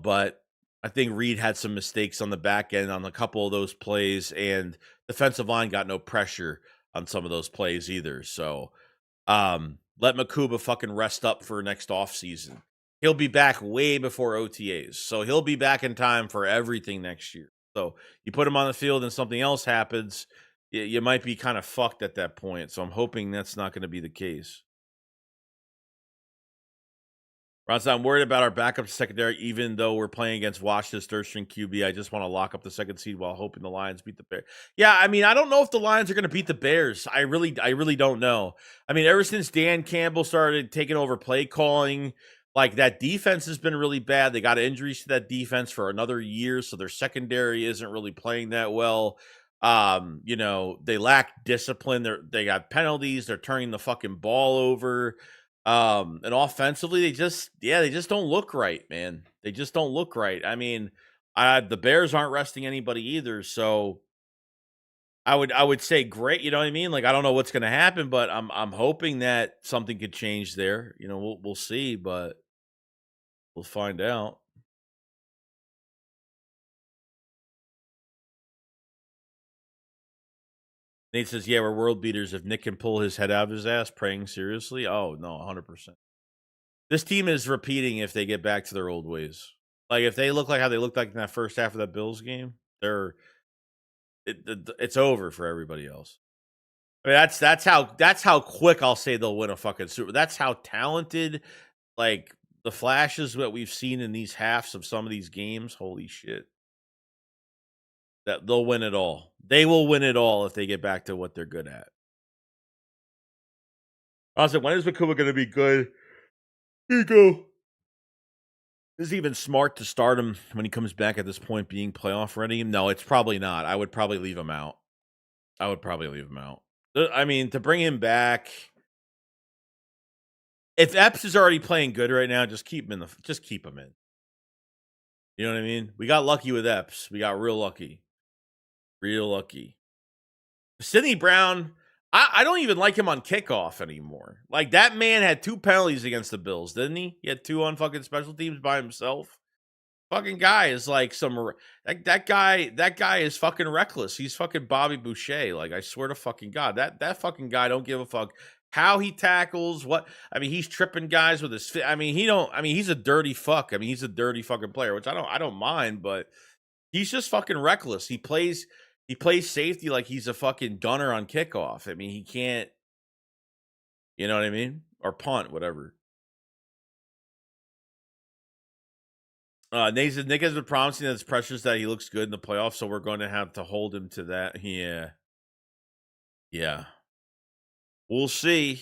but I think Reed had some mistakes on the back end on a couple of those plays, and defensive line got no pressure on some of those plays either. So let Makuba fucking rest up for next offseason. He'll be back way before OTAs. So he'll be back in time for everything next year. So you put him on the field and something else happens, you might be kind of fucked at that point. So I'm hoping that's not going to be the case. Ronson, I'm worried about our backup secondary, even though we're playing against Washington's third-string QB. I just want to lock up the second seed while hoping the Lions beat the Bears. Yeah, I mean, I don't know if the Lions are going to beat the Bears. I really don't know. I mean, ever since Dan Campbell started taking over play calling, like, that defense has been really bad. They got injuries to that defense for another year, so their secondary isn't really playing that well. They lack discipline. They got penalties. They're turning the fucking ball over. And offensively, they just don't look right, man. They just don't look right. I mean, the Bears aren't resting anybody either, so I would say great. You know what I mean? Like, I don't know what's going to happen, but I'm hoping that something could change there. We'll see, but We'll find out. Nate says, "Yeah, we're world beaters. If Nick can pull his head out of his ass, praying seriously, oh no, 100%. This team is repeating if they get back to their old ways. Like if they look like how they looked like in that first half of that Bills game, it's over for everybody else. I mean, that's how quick I'll say they'll win a fucking Super. That's how talented, like the flashes that we've seen in these halves of some of these games. Holy shit, that they'll win it all. They will win it all if they get back to what they're good at. Also, when is Vancouver going to be good? Here you go. Is it even smart to start him when he comes back at this point being playoff ready? No, it's probably not. I would probably leave him out. I mean, to bring him back, if Epps is already playing good right now, just keep him in. You know what I mean? We got lucky with Epps. We got real lucky. Real lucky. Sidney Brown, I don't even like him on kickoff anymore. Like that man had 2 penalties against the Bills, didn't he? He had 2 on fucking special teams by himself. Fucking guy is like that guy is fucking reckless. He's fucking Bobby Boucher. Like I swear to fucking God, that fucking guy don't give a fuck how he tackles. What I mean, he's tripping guys with his. I mean, he's a dirty fuck. I mean, he's a dirty fucking player, which I don't mind, but he's just fucking reckless. He plays safety like he's a fucking gunner on kickoff. I mean, he can't. You know what I mean? Or punt, whatever. Nick has been promising that it's precious that he looks good in the playoffs, so we're going to have to hold him to that. Yeah. We'll see.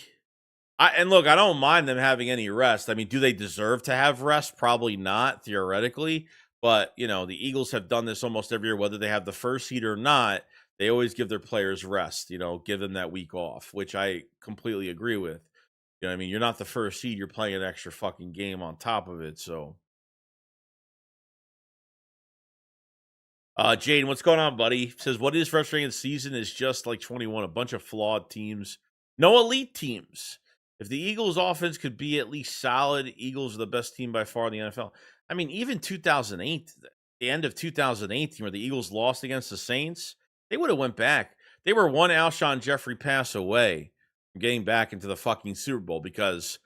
And look, I don't mind them having any rest. I mean, do they deserve to have rest? Probably not, theoretically. But the Eagles have done this almost every year, whether they have the first seed or not. They always give their players rest. Give them that week off, which I completely agree with. You know what I mean? You're not the first seed. You're playing an extra fucking game on top of it, so. Jane, what's going on, buddy? Says, what is frustrating this season is just like 21, a bunch of flawed teams, no elite teams. If the Eagles offense could be at least solid, Eagles are the best team by far in the NFL. I mean, even 2008, the end of 2018, where the Eagles lost against the Saints, they would have went back. They were one Alshon Jeffrey pass away from getting back into the fucking Super Bowl because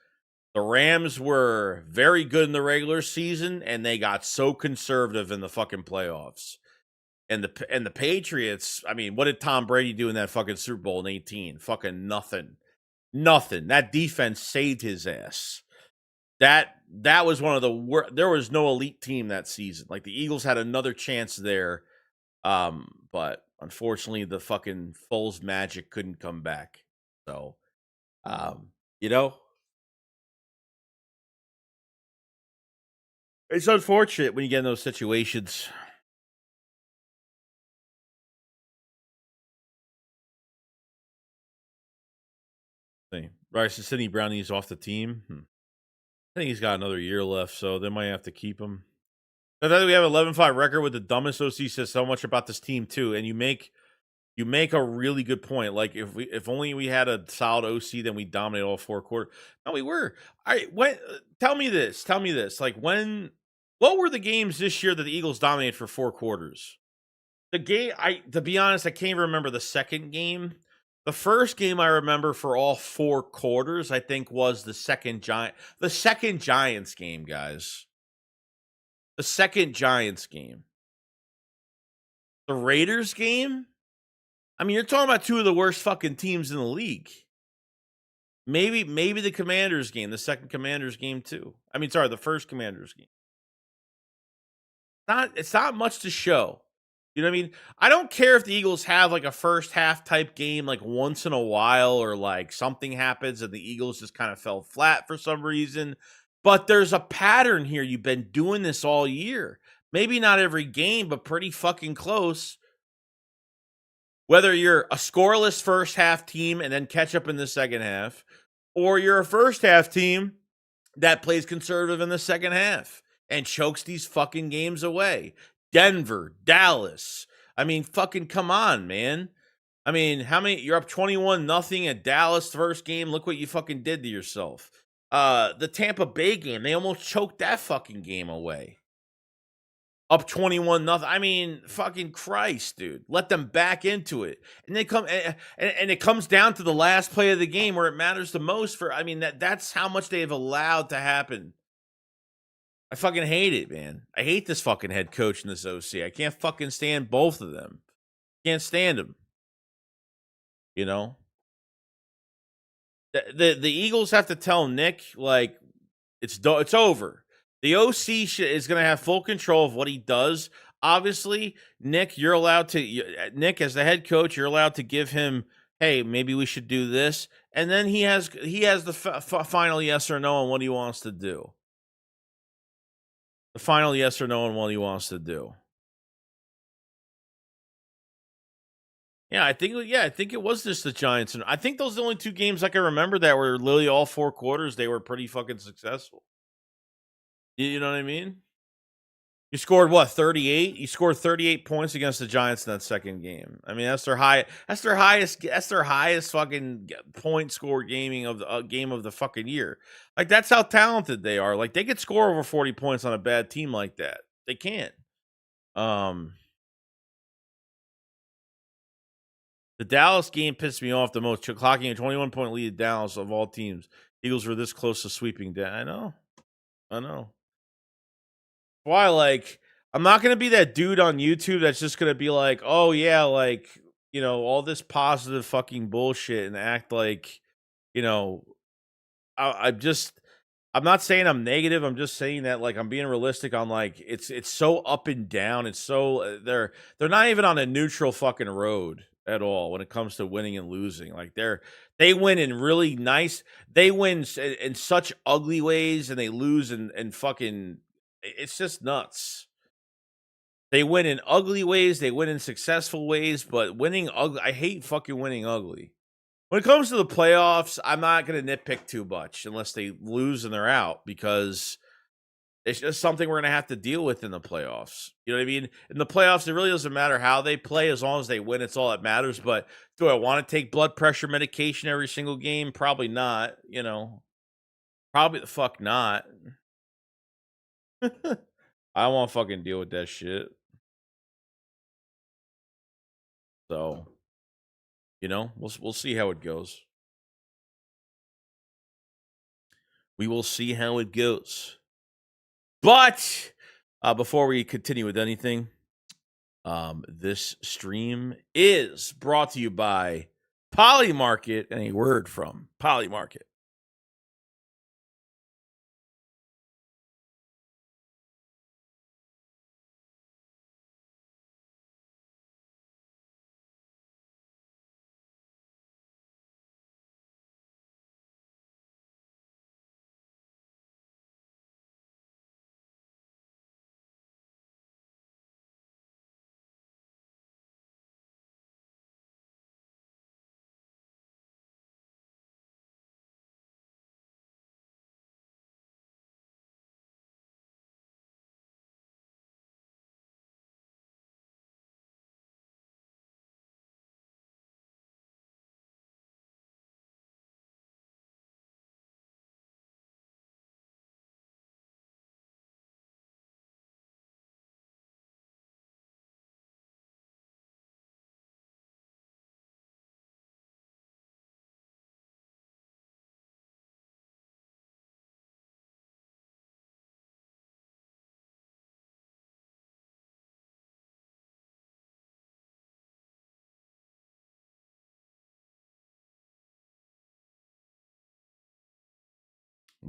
the Rams were very good in the regular season and they got so conservative in the fucking playoffs. And the Patriots, I mean, what did Tom Brady do in that fucking Super Bowl in 18? Fucking nothing. Nothing. That defense saved his ass. That was one of the worst. There was no elite team that season. Like the Eagles had another chance there. But unfortunately the fucking Foles magic couldn't come back. So, it's unfortunate when you get in those situations. Right, so Sidney Browning's off the team. I think he's got another year left, so they might have to keep him. I thought we have 11-5 record with the dumbest OC says so much about this team too, and you make a really good point. Like if only we had a solid OC, then we dominate all 4 quarters. No, we were. All right, tell me this. Like what were the games this year that the Eagles dominated for 4 quarters? The game, to be honest, I can't even remember the second game. The first game I remember for all 4 quarters, I think, was the second Giants game, guys. The second Giants game. The Raiders game? I mean, you're talking about 2 of the worst fucking teams in the league. Maybe the Commanders game, the second Commanders game too. I mean, sorry, the first Commanders game. It's not much to show. You know what I mean? I don't care if the Eagles have like a first half type game like once in a while or like something happens and the Eagles just kind of fell flat for some reason. But there's a pattern here. You've been doing this all year. Maybe not every game, but pretty fucking close. Whether you're a scoreless first half team and then catch up in the second half, or you're a first half team that plays conservative in the second half and chokes these fucking games away. Denver, Dallas. I mean, fucking come on, man. I mean, you're up 21-0 at Dallas first game. Look what you fucking did to yourself. The Tampa Bay game, they almost choked that fucking game away. Up 21-0. I mean, fucking Christ, dude. Let them back into it. And they come and it comes down to the last play of the game where it matters the most for I mean that's how much they have allowed to happen. I fucking hate it, man. I hate this fucking head coach and this OC. I can't fucking stand both of them. Can't stand them. You know? The Eagles have to tell Nick like it's over. The OC is going to have full control of what he does. Obviously, Nick, you're allowed to Nick as the head coach, you're allowed to give him, hey, maybe we should do this, and then he has the final yes or no on what he wants to do. The final yes or no on what he wants to do. Yeah, I think it was just the Giants, and I think those are the only two games I can remember that were literally all 4 quarters. They were pretty fucking successful. You know what I mean? You scored what, 38? You scored 38 points against the Giants in that second game. I mean, that's their highest fucking point score gaming of the game of the fucking year. Like that's how talented they are. Like they could score over 40 points on a bad team like that. They can't. The Dallas game pissed me off the most. Clocking a 21-point lead at Dallas of all teams. Eagles were this close to sweeping down. I know. Why, like, I'm not gonna be that dude on YouTube that's just gonna be like, oh yeah, like, all this positive fucking bullshit and act like, you know, I'm not saying I'm negative. I'm just saying that like I'm being realistic on like it's so up and down. It's so they're not even on a neutral fucking road at all when it comes to winning and losing. Like they win in really nice. They win in such ugly ways and they lose in fucking. It's just nuts. They win in ugly ways. They win in successful ways, but winning ugly. I hate fucking winning ugly. When it comes to the playoffs, I'm not going to nitpick too much unless they lose and they're out because it's just something we're going to have to deal with in the playoffs. You know what I mean? In the playoffs, it really doesn't matter how they play as long as they win. It's all that matters. But do I want to take blood pressure medication every single game? Probably not. Probably the fuck not. I don't want to fucking deal with that shit. So, we'll see how it goes. We will see how it goes. But before we continue with anything, this stream is brought to you by Polymarket and a word from Polymarket.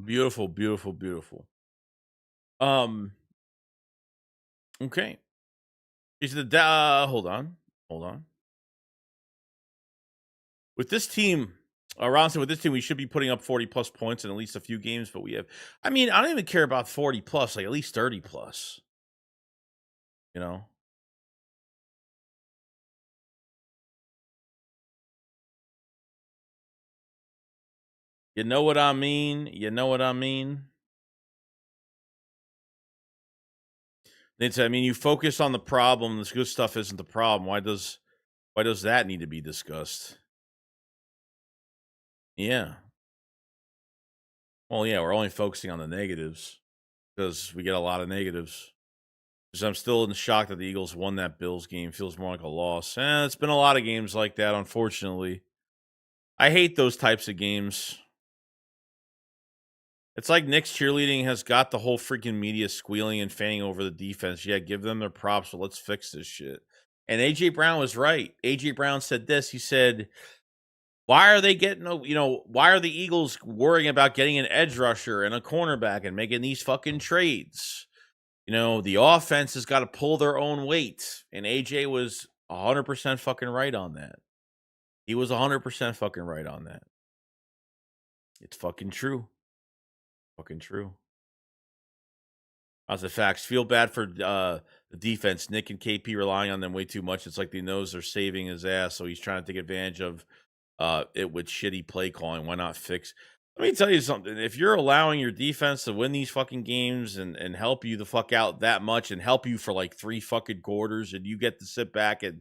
Beautiful, beautiful, beautiful. Okay. Is the hold on. With this team, Ronson, with this team, we should be putting up 40 plus points in at least a few games, but I don't even care about 40 plus, like at least 30 plus. You know? You know what I mean? You focus on the problem. This good stuff isn't the problem. Why does that need to be discussed? Yeah. Well, yeah, we're only focusing on the negatives because we get a lot of negatives. Because I'm still in shock that the Eagles won that Bills game. Feels more like a loss. It's been a lot of games like that, unfortunately. I hate those types of games. It's like Nick's cheerleading has got the whole freaking media squealing and fanning over the defense. Yeah, give them their props, but let's fix this shit. And AJ Brown was right. AJ Brown said this. He said, why are they getting, why are the Eagles worrying about getting an edge rusher and a cornerback and making these fucking trades? The offense has got to pull their own weight. And AJ was 100% fucking right on that. He was 100% fucking right on that. It's fucking true. Fucking true. As the facts, feel bad for the defense. Nick and KP relying on them way too much. It's like they knows they're saving his ass, so he's trying to take advantage of it with shitty play calling. Why not fix? Let me tell you something. If you're allowing your defense to win these fucking games and help you the fuck out that much and help you for like 3 fucking quarters, and you get to sit back and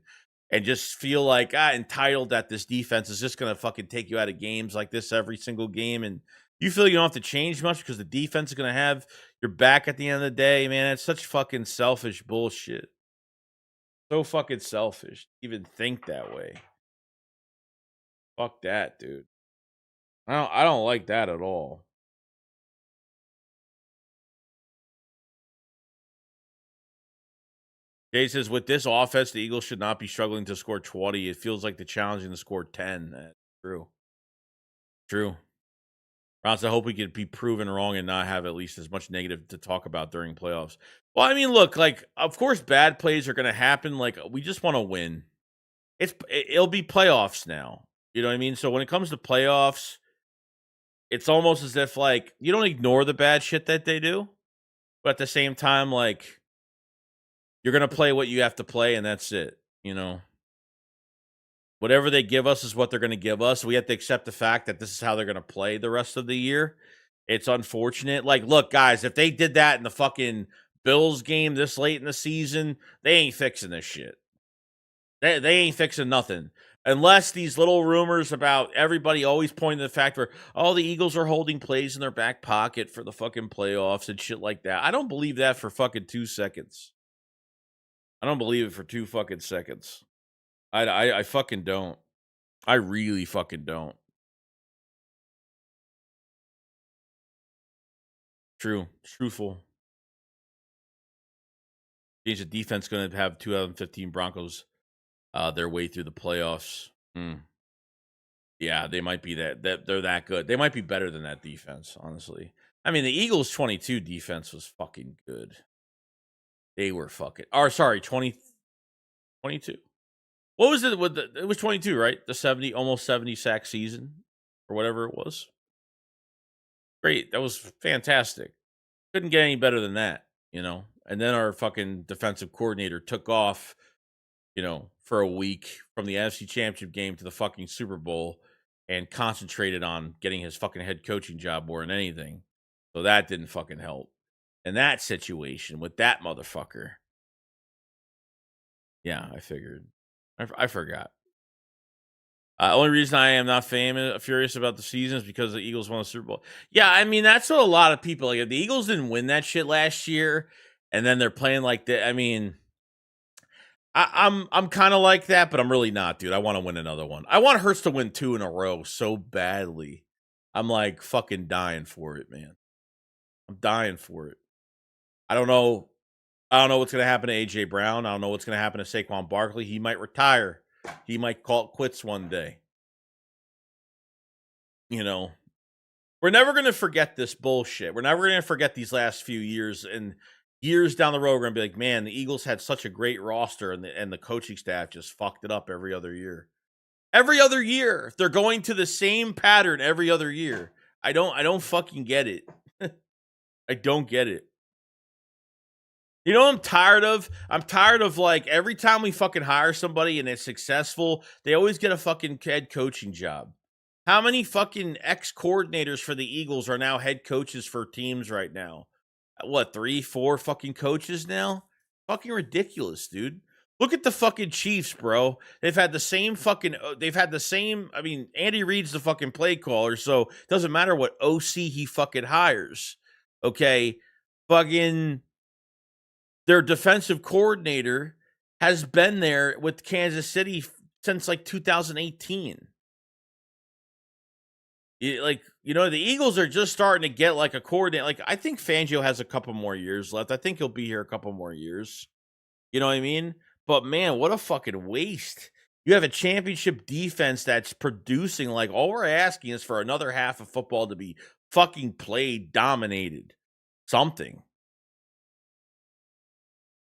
just feel like entitled that this defense is just gonna fucking take you out of games like this every single game, and you feel you don't have to change much because the defense is gonna have your back at the end of the day, man. It's such fucking selfish bullshit. So fucking selfish. Even think that way. Fuck that, dude. I don't like that at all. Jay says, with this offense, the Eagles should not be struggling to score 20. It feels like the challenging to score 10. That's true. True. Rounds, I hope we could be proven wrong and not have at least as much negative to talk about during playoffs. Well, I mean, look, like, of course, bad plays are going to happen. Like, we just want to win. It'll be playoffs now. You know what I mean? So when it comes to playoffs, it's almost as if, like, you don't ignore the bad shit that they do, but at the same time, like, you're going to play what you have to play, and that's it, Whatever they give us is what they're going to give us. We have to accept the fact that this is how they're going to play the rest of the year. It's unfortunate. Like, look, guys, if they did that in the fucking Bills game this late in the season, they ain't fixing this shit. They ain't fixing nothing. Unless these little rumors about everybody always pointing to the fact where, the Eagles are holding plays in their back pocket for the fucking playoffs and shit like that. I don't believe that for fucking 2 seconds. I don't believe it for 2 fucking seconds. I fucking don't. I really fucking don't. True. Truthful. Change the defense going to have 2015 Broncos their way through the playoffs. Yeah, they might be that they're that good. They might be better than that defense, honestly. I mean, the Eagles 22 defense was fucking good. They were fucking. Or sorry, 22. What was it? It was 22, right? The almost 70 sack season or whatever it was. Great. That was fantastic. Couldn't get any better than that, And then our fucking defensive coordinator took off, for a week from the NFC Championship game to the fucking Super Bowl and concentrated on getting his fucking head coaching job more than anything. So that didn't fucking help. In that situation with that motherfucker. Yeah, I figured. I forgot. Only reason I am not furious about the season is because the Eagles won the Super Bowl. Yeah, I mean, that's what a lot of people like. If the Eagles didn't win that shit last year, and then they're playing like that, I mean, I'm kind of like that, but I'm really not, dude. I want to win another one. I want Hurts to win 2 in a row so badly. I'm like fucking dying for it, man. I'm dying for it. I don't know what's going to happen to AJ Brown. I don't know what's going to happen to Saquon Barkley. He might retire. He might call it quits one day. We're never going to forget this bullshit. We're never going to forget these last few years. And years down the road, we're going to be like, man, the Eagles had such a great roster, and the coaching staff just fucked it up every other year. Every other year. They're going to the same pattern every other year. I don't fucking get it. I don't get it. You know what I'm tired of? I'm tired of, like, every time we fucking hire somebody and it's successful, they always get a fucking head coaching job. How many fucking ex-coordinators for the Eagles are now head coaches for teams right now? What, 3, 4 fucking coaches now? Fucking ridiculous, dude. Look at the fucking Chiefs, bro. They've had the same fucking. They've had the same. I mean, Andy Reid's the fucking play caller, so it doesn't matter what OC he fucking hires. Okay, fucking their defensive coordinator has been there with Kansas City since like 2018. The Eagles are just starting to get like a coordinator. Like, I think Fangio has a couple more years left. I think he'll be here a couple more years. You know what I mean? But man, what a fucking waste. You have a championship defense that's producing. Like, all we're asking is for another half of football to be fucking played, dominated. Something.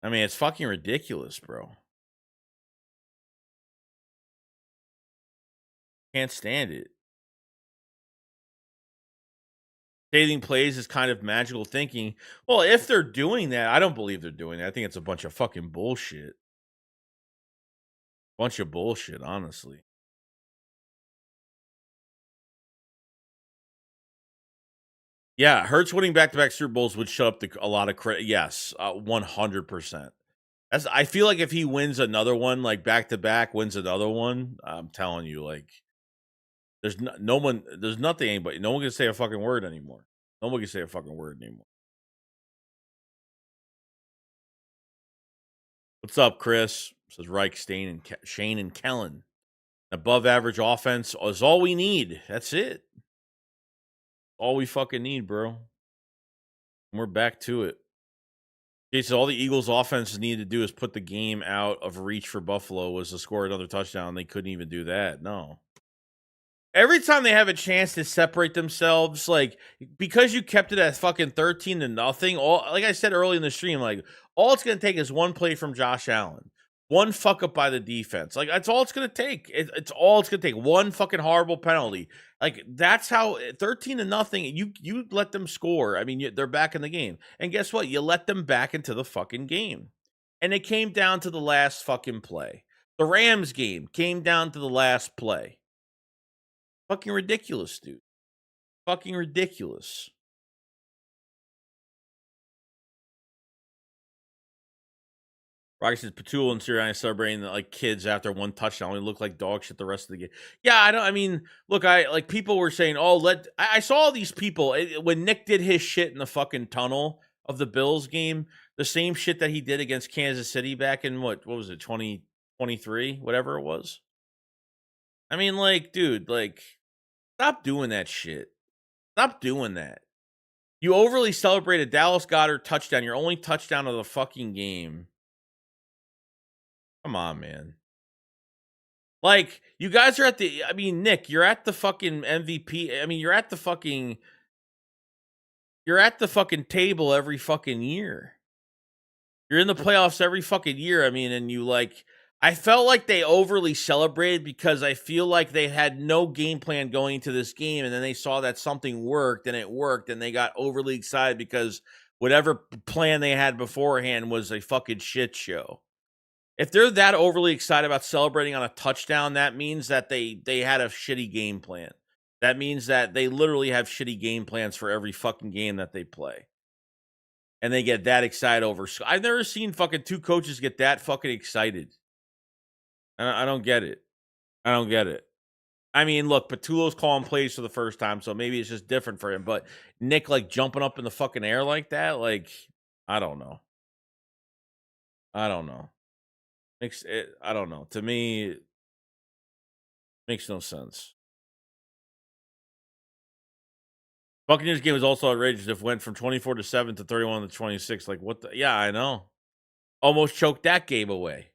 I mean, it's fucking ridiculous, bro. Can't stand it. Saving plays is kind of magical thinking. Well, if they're doing that, I don't believe they're doing that. I think it's a bunch of fucking bullshit. Bunch of bullshit, honestly. Yeah, Hurts winning back-to-back Super Bowls would shut up a lot of credit. Yes, 100%. I feel like if he wins another one, like back-to-back, wins another one, I'm telling you, like, there's no one, there's nothing anybody, no one can say a fucking word anymore. No one can say a fucking word anymore. What's up, Chris? Says Reich, Shane, and Kellen. Above average offense is all we need. That's it. All we fucking need, bro. And we're back to it. Okay, so all the Eagles' offense needed to do is put the game out of reach for Buffalo was to score another touchdown. They couldn't even do that. No. Every time they have a chance to separate themselves, like, because you kept it at fucking 13-0, all, like I said early in the stream, like, all it's going to take is one play from Josh Allen, one fuck up by the defense. Like, that's all it's going to take. It's all it's going to take. One fucking horrible penalty. Like, that's how 13-0. You let them score. I mean, they're back in the game, and guess what? You let them back into the fucking game, and it came down to the last fucking play. The Rams game came down to the last play. Fucking ridiculous, dude. Fucking ridiculous. Rocky says Patul and Sirianni celebrating like kids after one touchdown. They look like dog shit the rest of the game. Yeah, I mean, look, people were saying, I saw all these people when Nick did his shit in the fucking tunnel of the Bills game, the same shit that he did against Kansas City back in what was it, 2023, whatever it was. I mean, like, dude, like, stop doing that shit. Stop doing that. You overly celebrated Dallas Goedert touchdown, your only touchdown of the fucking game. Come on, man. Like, you guys are Nick, you're at the fucking MVP. I mean, you're at the fucking table every fucking year. You're in the playoffs every fucking year. I mean, and I felt like they overly celebrated because I feel like they had no game plan going into this game, and then they saw that something worked, and it worked, and they got overly excited because whatever plan they had beforehand was a fucking shit show. If they're that overly excited about celebrating on a touchdown, that means that they had a shitty game plan. That means that they literally have shitty game plans for every fucking game that they play. And they get that excited over. I've never seen fucking two coaches get that fucking excited. I don't get it. I don't get it. I mean, look, Patulo's calling plays for the first time, so maybe it's just different for him. But Nick, like, jumping up in the fucking air like that, like, I don't know. I don't know. I don't know. To me, it makes no sense. Buccaneers game was also outrageous. If went from 24-7 to 31-26. Like, what the? Yeah, I know. Almost choked that game away.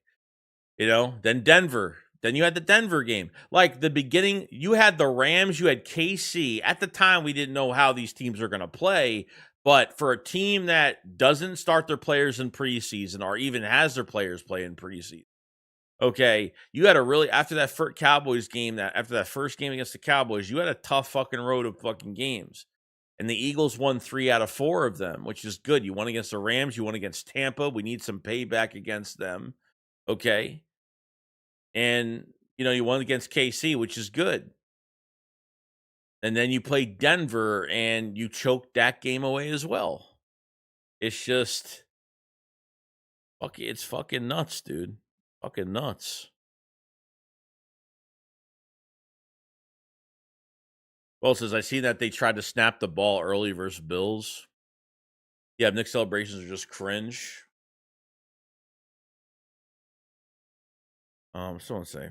Then Denver. Then you had the Denver game. Like, the beginning, you had the Rams, you had KC. At the time, we didn't know how these teams are going to play. But for a team that doesn't start their players in preseason or even has their players play in preseason, okay, you had after that first Cowboys game, after that first game against the Cowboys, you had a tough fucking road of fucking games. And the Eagles won 3 out of 4 of them, which is good. You won against the Rams. You won against Tampa. We need some payback against them. Okay. And, you won against KC, which is good. And then you played Denver, and you choked that game away as well. It's just, it's fucking nuts, dude. Fucking nuts. Well, says I see that they tried to snap the ball early versus Bills. Yeah, Nick celebrations are just cringe. Someone say.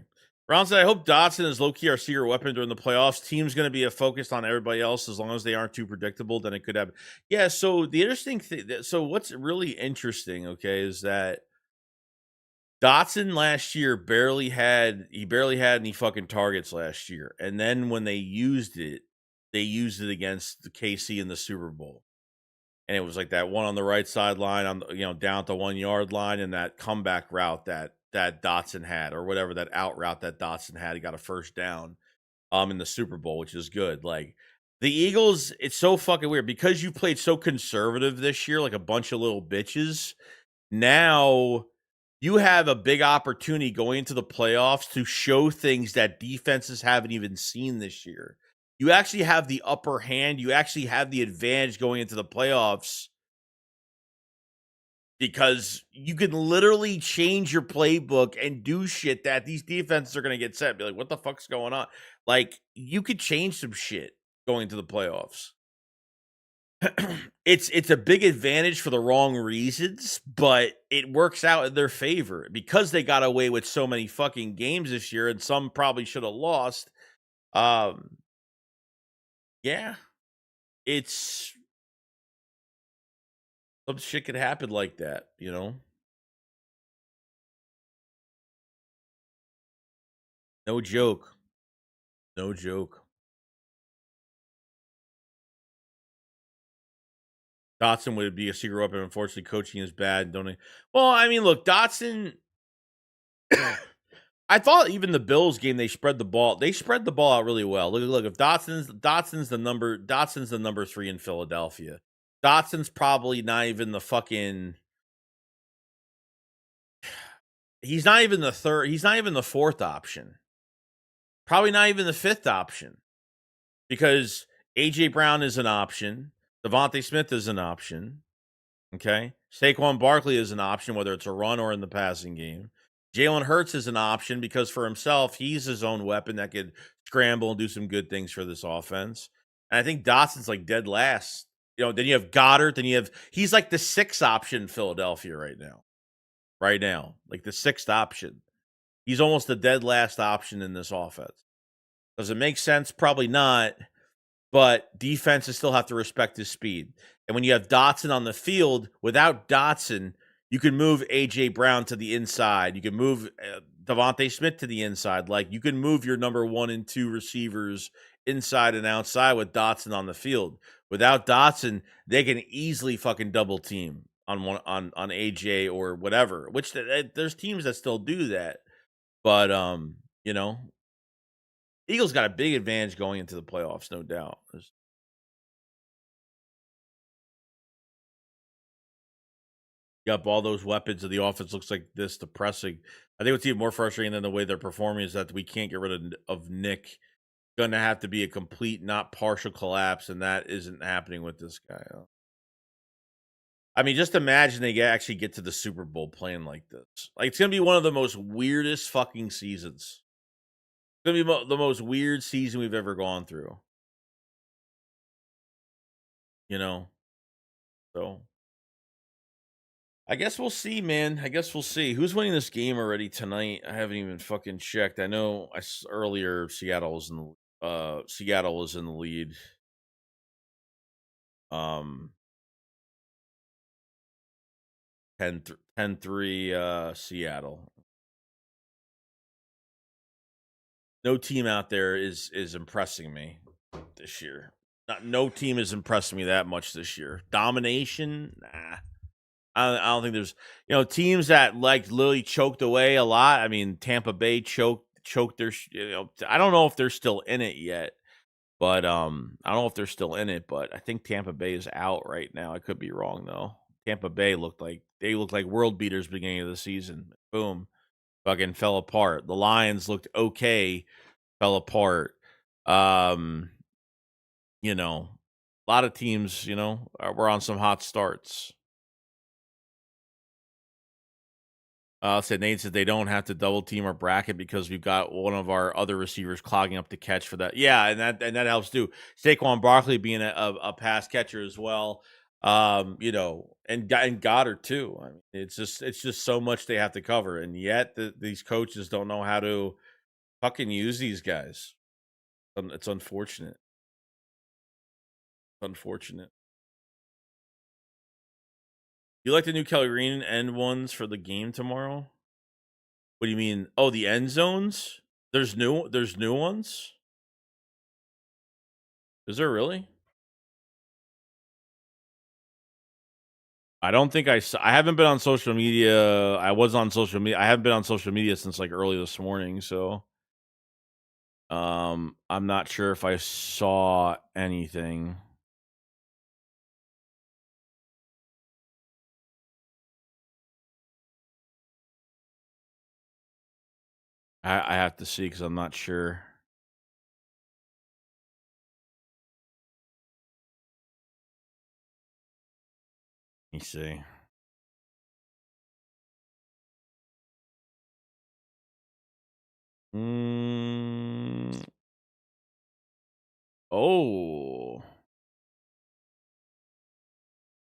Brown said, I hope Dotson is low key our secret weapon during the playoffs. Team's going to be focused on everybody else as long as they aren't too predictable. Then it could have. Yeah. So the interesting thing. So what's really interesting, okay, is that Dotson last year barely had any fucking targets last year, and then when they used it against the KC in the Super Bowl, and it was like that one on the right sideline on the, down at the 1 yard line, and that comeback route that Dotson had, or whatever that out route that Dotson had. He got a first down in the Super Bowl, which is good. Like the Eagles, it's so fucking weird because you played so conservative this year, like a bunch of little bitches. Now you have a big opportunity going into the playoffs to show things that defenses haven't even seen this year. You actually have the upper hand. You actually have the advantage going into the playoffs because you can literally change your playbook and do shit that these defenses are going to get set. Be like, what the fuck's going on? Like, you could change some shit going into the playoffs. It's a big advantage for the wrong reasons, but it works out in their favor because they got away with so many fucking games this year, and some probably should have lost. Yeah, it's some shit could happen like that, you know. No joke. No joke. Dotson would be a secret weapon. Unfortunately, coaching is bad. Don't. Well, I mean, look, Dotson. I thought even the Bills game they spread the ball. They spread the ball out really well. Look. If Dotson's the number 3 in Philadelphia. Dotson's probably not even the fucking. He's not even the third. He's not even the fourth option. Probably not even the fifth option because AJ Brown is an option. Devontae Smith is an option. Okay. Saquon Barkley is an option, whether it's a run or in the passing game. Jalen Hurts is an option because for himself, he's his own weapon that could scramble and do some good things for this offense. And I think Dotson's like dead last. Then you have Goddard. He's like the 6th option in Philadelphia right now. Right now. Like the 6th option. He's almost the dead last option in this offense. Does it make sense? Probably not. But defenses still have to respect his speed. And when you have Dotson on the field, without Dotson, you can move A.J. Brown to the inside. You can move Devontae Smith to the inside. Like, you can move your number 1 and 2 receivers inside and outside with Dotson on the field. Without Dotson, they can easily fucking double team on A.J. or whatever, which there's teams that still do that. But, Eagles got a big advantage going into the playoffs, no doubt. Got all those weapons, and the offense looks like this depressing. I think what's even more frustrating than the way they're performing is that we can't get rid of Nick. Going to have to be a complete, not partial collapse, and that isn't happening with this guy. I mean, just imagine they actually get to the Super Bowl playing like this. Like, it's going to be one of the most weirdest fucking seasons. It's going to be the most weird season we've ever gone through. So I guess we'll see, man. I guess we'll see. Who's winning this game already tonight? I haven't even fucking checked. I know earlier Seattle was in the lead. 10-3 Seattle. No team out there is impressing me this year. No team is impressing me that much this year. Domination, nah. I don't think there's teams that like literally choked away a lot. I mean, Tampa Bay choked their. I don't know if they're still in it yet, but I don't know if they're still in it. But I think Tampa Bay is out right now. I could be wrong though. Tampa Bay looked like world beaters beginning of the season. Boom, fucking fell apart. The Lions looked okay, fell apart. A lot of teams, were on some hot starts. Said Nate said they don't have to double team our bracket because we've got one of our other receivers clogging up the catch for that. Yeah, and that helps too. Saquon Barkley being a pass catcher as well. And Goddard too. I mean, it's just so much they have to cover, and yet these coaches don't know how to fucking use these guys. It's unfortunate. Unfortunate. You like the new Kelly Green end ones for the game tomorrow? What do you mean? Oh, the end zones? There's new ones? Is there really? I don't think I haven't been on social media. I was on social media. I haven't been on social media since like early this morning, so I'm not sure if I saw anything. I have to see because I'm not sure. Let me see. Oh,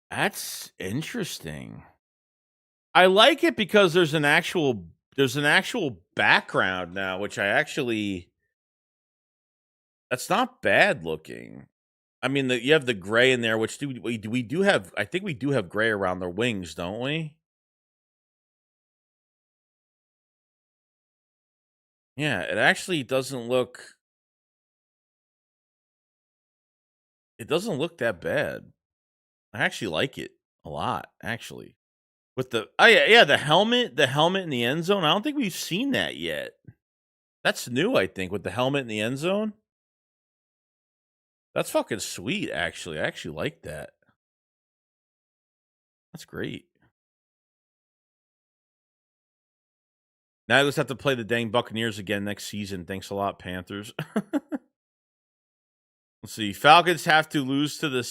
that's interesting. I like it because there's an actual background now, which I actually that's not bad looking. I mean, you have the gray in there, which we do have. I think we do have gray around their wings, don't we? Yeah, it actually doesn't look. It doesn't look that bad. I actually like it a lot, actually. With the yeah, the helmet in the end zone. I don't think we've seen that yet. That's new, I think, with the helmet in the end zone. That's fucking sweet, actually. I actually like that. That's great. Now I just have to play the dang Buccaneers again next season. Thanks a lot, Panthers. Let's see. Falcons have to lose to the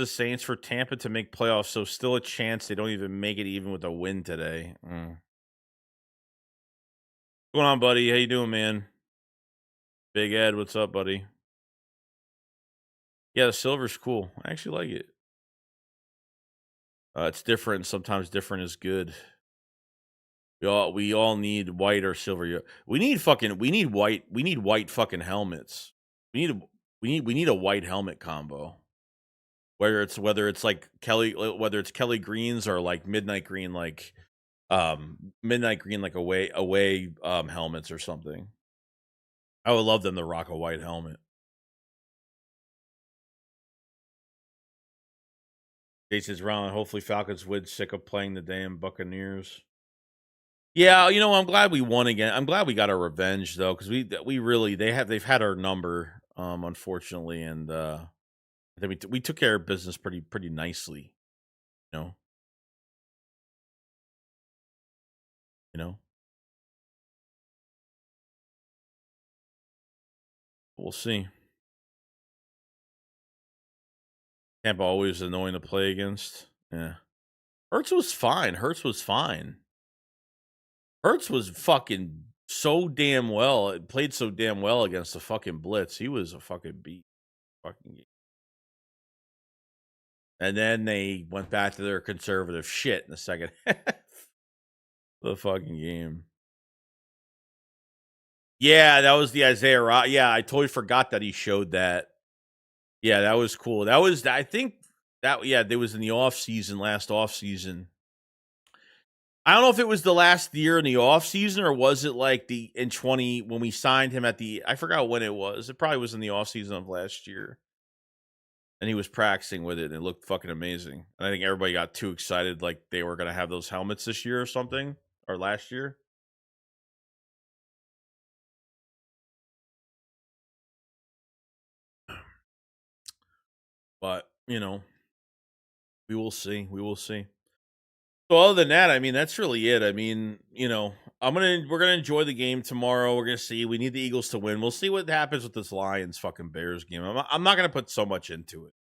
Saints for Tampa to make playoffs, so still a chance they don't even make it even with a win today. What's going on, buddy? How you doing, man? Big Ed, what's up, buddy? Yeah, the silver's cool. I actually like it. It's different. Sometimes different is good. We all need white or silver. We need white fucking helmets. We need a white helmet combo. Whether it's like whether it's Kelly Greens or like midnight green like away helmets or something. I would love them to rock a white helmet. Jason's round. Hopefully Falcons win. Sick of playing the damn Buccaneers. Yeah, I'm glad we won again. I'm glad we got our revenge though, because we really they've had our number, unfortunately, and I think we took care of business pretty nicely. You know, you know. We'll see. Tampa always annoying to play against. Yeah, Hurts was fine. Hurts was fucking so damn well. It played so damn well against the fucking blitz. He was a fucking beat. Fucking. And then they went back to their conservative shit in the second half. The fucking game. Yeah, that was the Isaiah Rock. Yeah, I totally forgot that he showed that. Yeah, that was cool. That was, I think that, yeah, there was in the last off season. I don't know if it was the last year in the off season or was it like in 20 when we signed him I forgot when it was. It probably was in the off season of last year. And he was practicing with it and it looked fucking amazing. And I think everybody got too excited like they were going to have those helmets this year or something or last year. But, we will see. We will see. So other than that, I mean, that's really it. I mean, we're gonna enjoy the game tomorrow. We're gonna see. We need the Eagles to win. We'll see what happens with this Lions fucking Bears game. I'm not gonna put so much into it.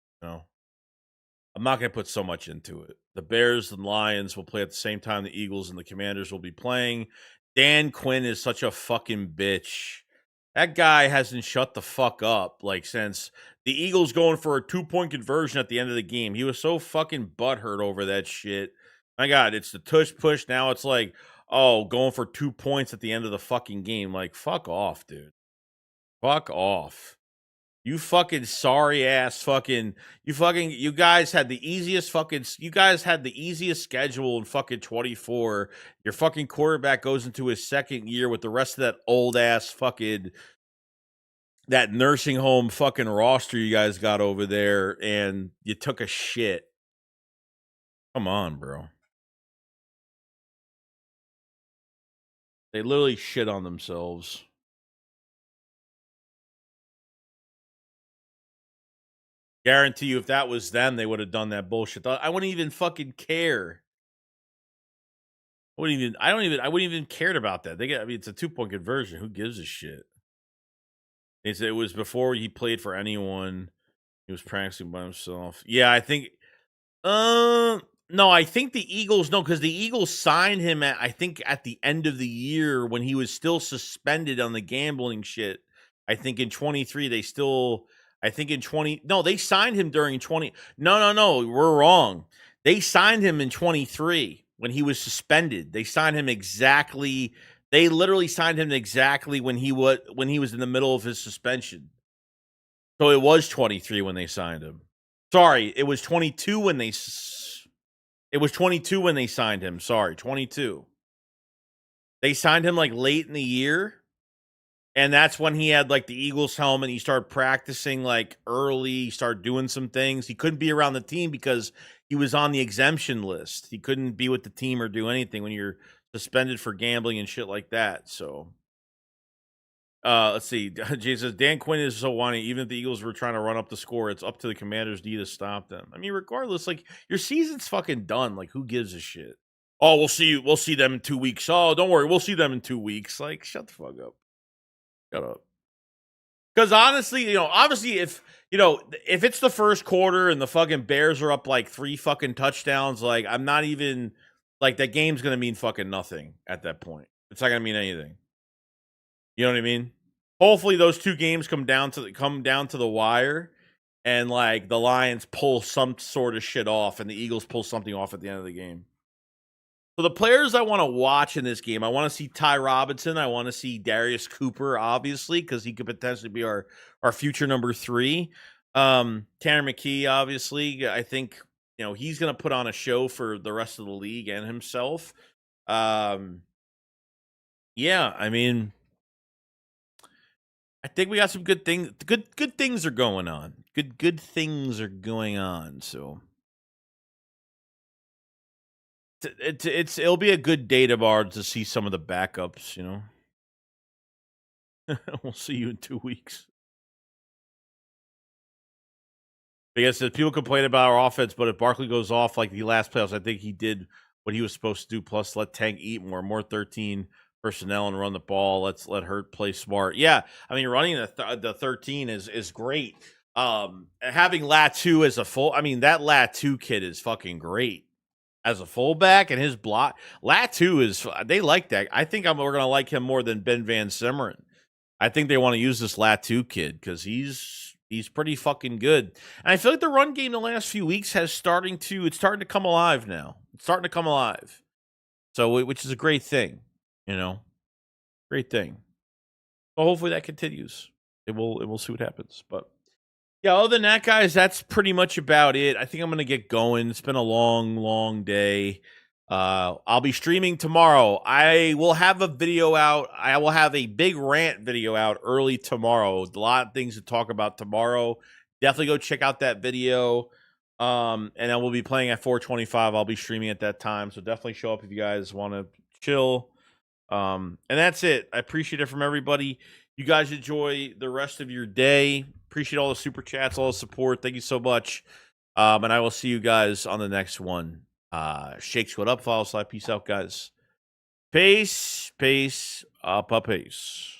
I'm not going to put so much into it. The Bears and Lions will play at the same time the Eagles and the Commanders will be playing. Dan Quinn is such a fucking bitch. That guy hasn't shut the fuck up since the Eagles going for a 2-point conversion at the end of the game. He was so fucking butthurt over that shit. My God, it's the tush push. Now it's going for 2 points at the end of the fucking game. Fuck off, dude. Fuck off. You fucking sorry ass you guys had the easiest schedule in fucking 24. Your fucking quarterback goes into his second year with the rest of that old ass that nursing home fucking roster you guys got over there, and you took a shit. Come on, bro. They literally shit on themselves. Guarantee you, if that was them, they would have done that bullshit. I wouldn't even fucking care. I wouldn't even cared about that. It's a 2-point conversion. Who gives a shit? It was before he played for anyone. He was practicing by himself. Yeah, I think. No, I think the Eagles. No, because the Eagles signed him at the end of the year when he was still suspended on the gambling shit. I think in 23 they still. I think in 20. No, they signed him during 20. No, we're wrong. They signed him in 23 when he was suspended. They signed him exactly. They literally signed him exactly when he was in the middle of his suspension. So it was 23 when they signed him. Sorry, it was 22 when they. It was 22 when they signed him. Sorry, 22. They signed him late in the year. And that's when he had the Eagles helmet. He started practicing early. He started doing some things. He couldn't be around the team because he was on the exemption list. He couldn't be with the team or do anything when you're suspended for gambling and shit like that. So, let's see. Jay says, Dan Quinn is so whiny. Even if the Eagles were trying to run up the score, it's up to the Commanders' D to stop them. I mean, regardless, your season's fucking done. Who gives a shit? Oh, we'll see them in 2 weeks. Oh, don't worry. We'll see them in 2 weeks. Shut the fuck up. Shut up. Because honestly, obviously if it's the first quarter and the fucking Bears are up 3 fucking touchdowns, I'm not even that game's gonna mean fucking nothing at that point. It's not gonna mean anything. You know what I mean? Hopefully those 2 games come down to the wire and the Lions pull some sort of shit off and the Eagles pull something off at the end of the game. So the players I want to watch in this game, I want to see Ty Robinson. I want to see Darius Cooper, obviously, because he could potentially be our future number 3. Tanner McKee, obviously. I think, he's going to put on a show for the rest of the league and himself. Yeah, I mean, I think we got some good things. Good things are going on. Good things are going on, so... It'll be a good data bar to see some of the backups, We'll see you in 2 weeks. Because people complain about our offense, but if Barkley goes off like the last playoffs, I think he did what he was supposed to do. Plus, let Tank eat more 13 personnel and run the ball. Let Hurt play smart. Yeah, I mean, running the 13 is great. Having Latu as a full, I mean, that Latu kid is fucking great. As a fullback and his block, Latu they like that. I think we're going to like him more than Ben Van Simmeren. I think they want to use this Latu kid because he's pretty fucking good. And I feel like the run game the last few weeks it's starting to come alive now. It's starting to come alive. So, which is a great thing, great thing. So hopefully that continues. We'll see what happens. But yeah, other than that, guys, that's pretty much about it. I think I'm going to get going. It's been a long, long day. I'll be streaming tomorrow. I will have a video out. I will have a big rant video out early tomorrow. A lot of things to talk about tomorrow. Definitely go check out that video. And then we'll be playing at 4:25. I'll be streaming at that time. So definitely show up if you guys want to chill. And that's it. I appreciate it from everybody. You guys enjoy the rest of your day. Appreciate all the super chats, all the support. Thank you so much. And I will see you guys on the next one. Shakes what up, follow slide. Peace out, guys. Peace, peace, up, peace.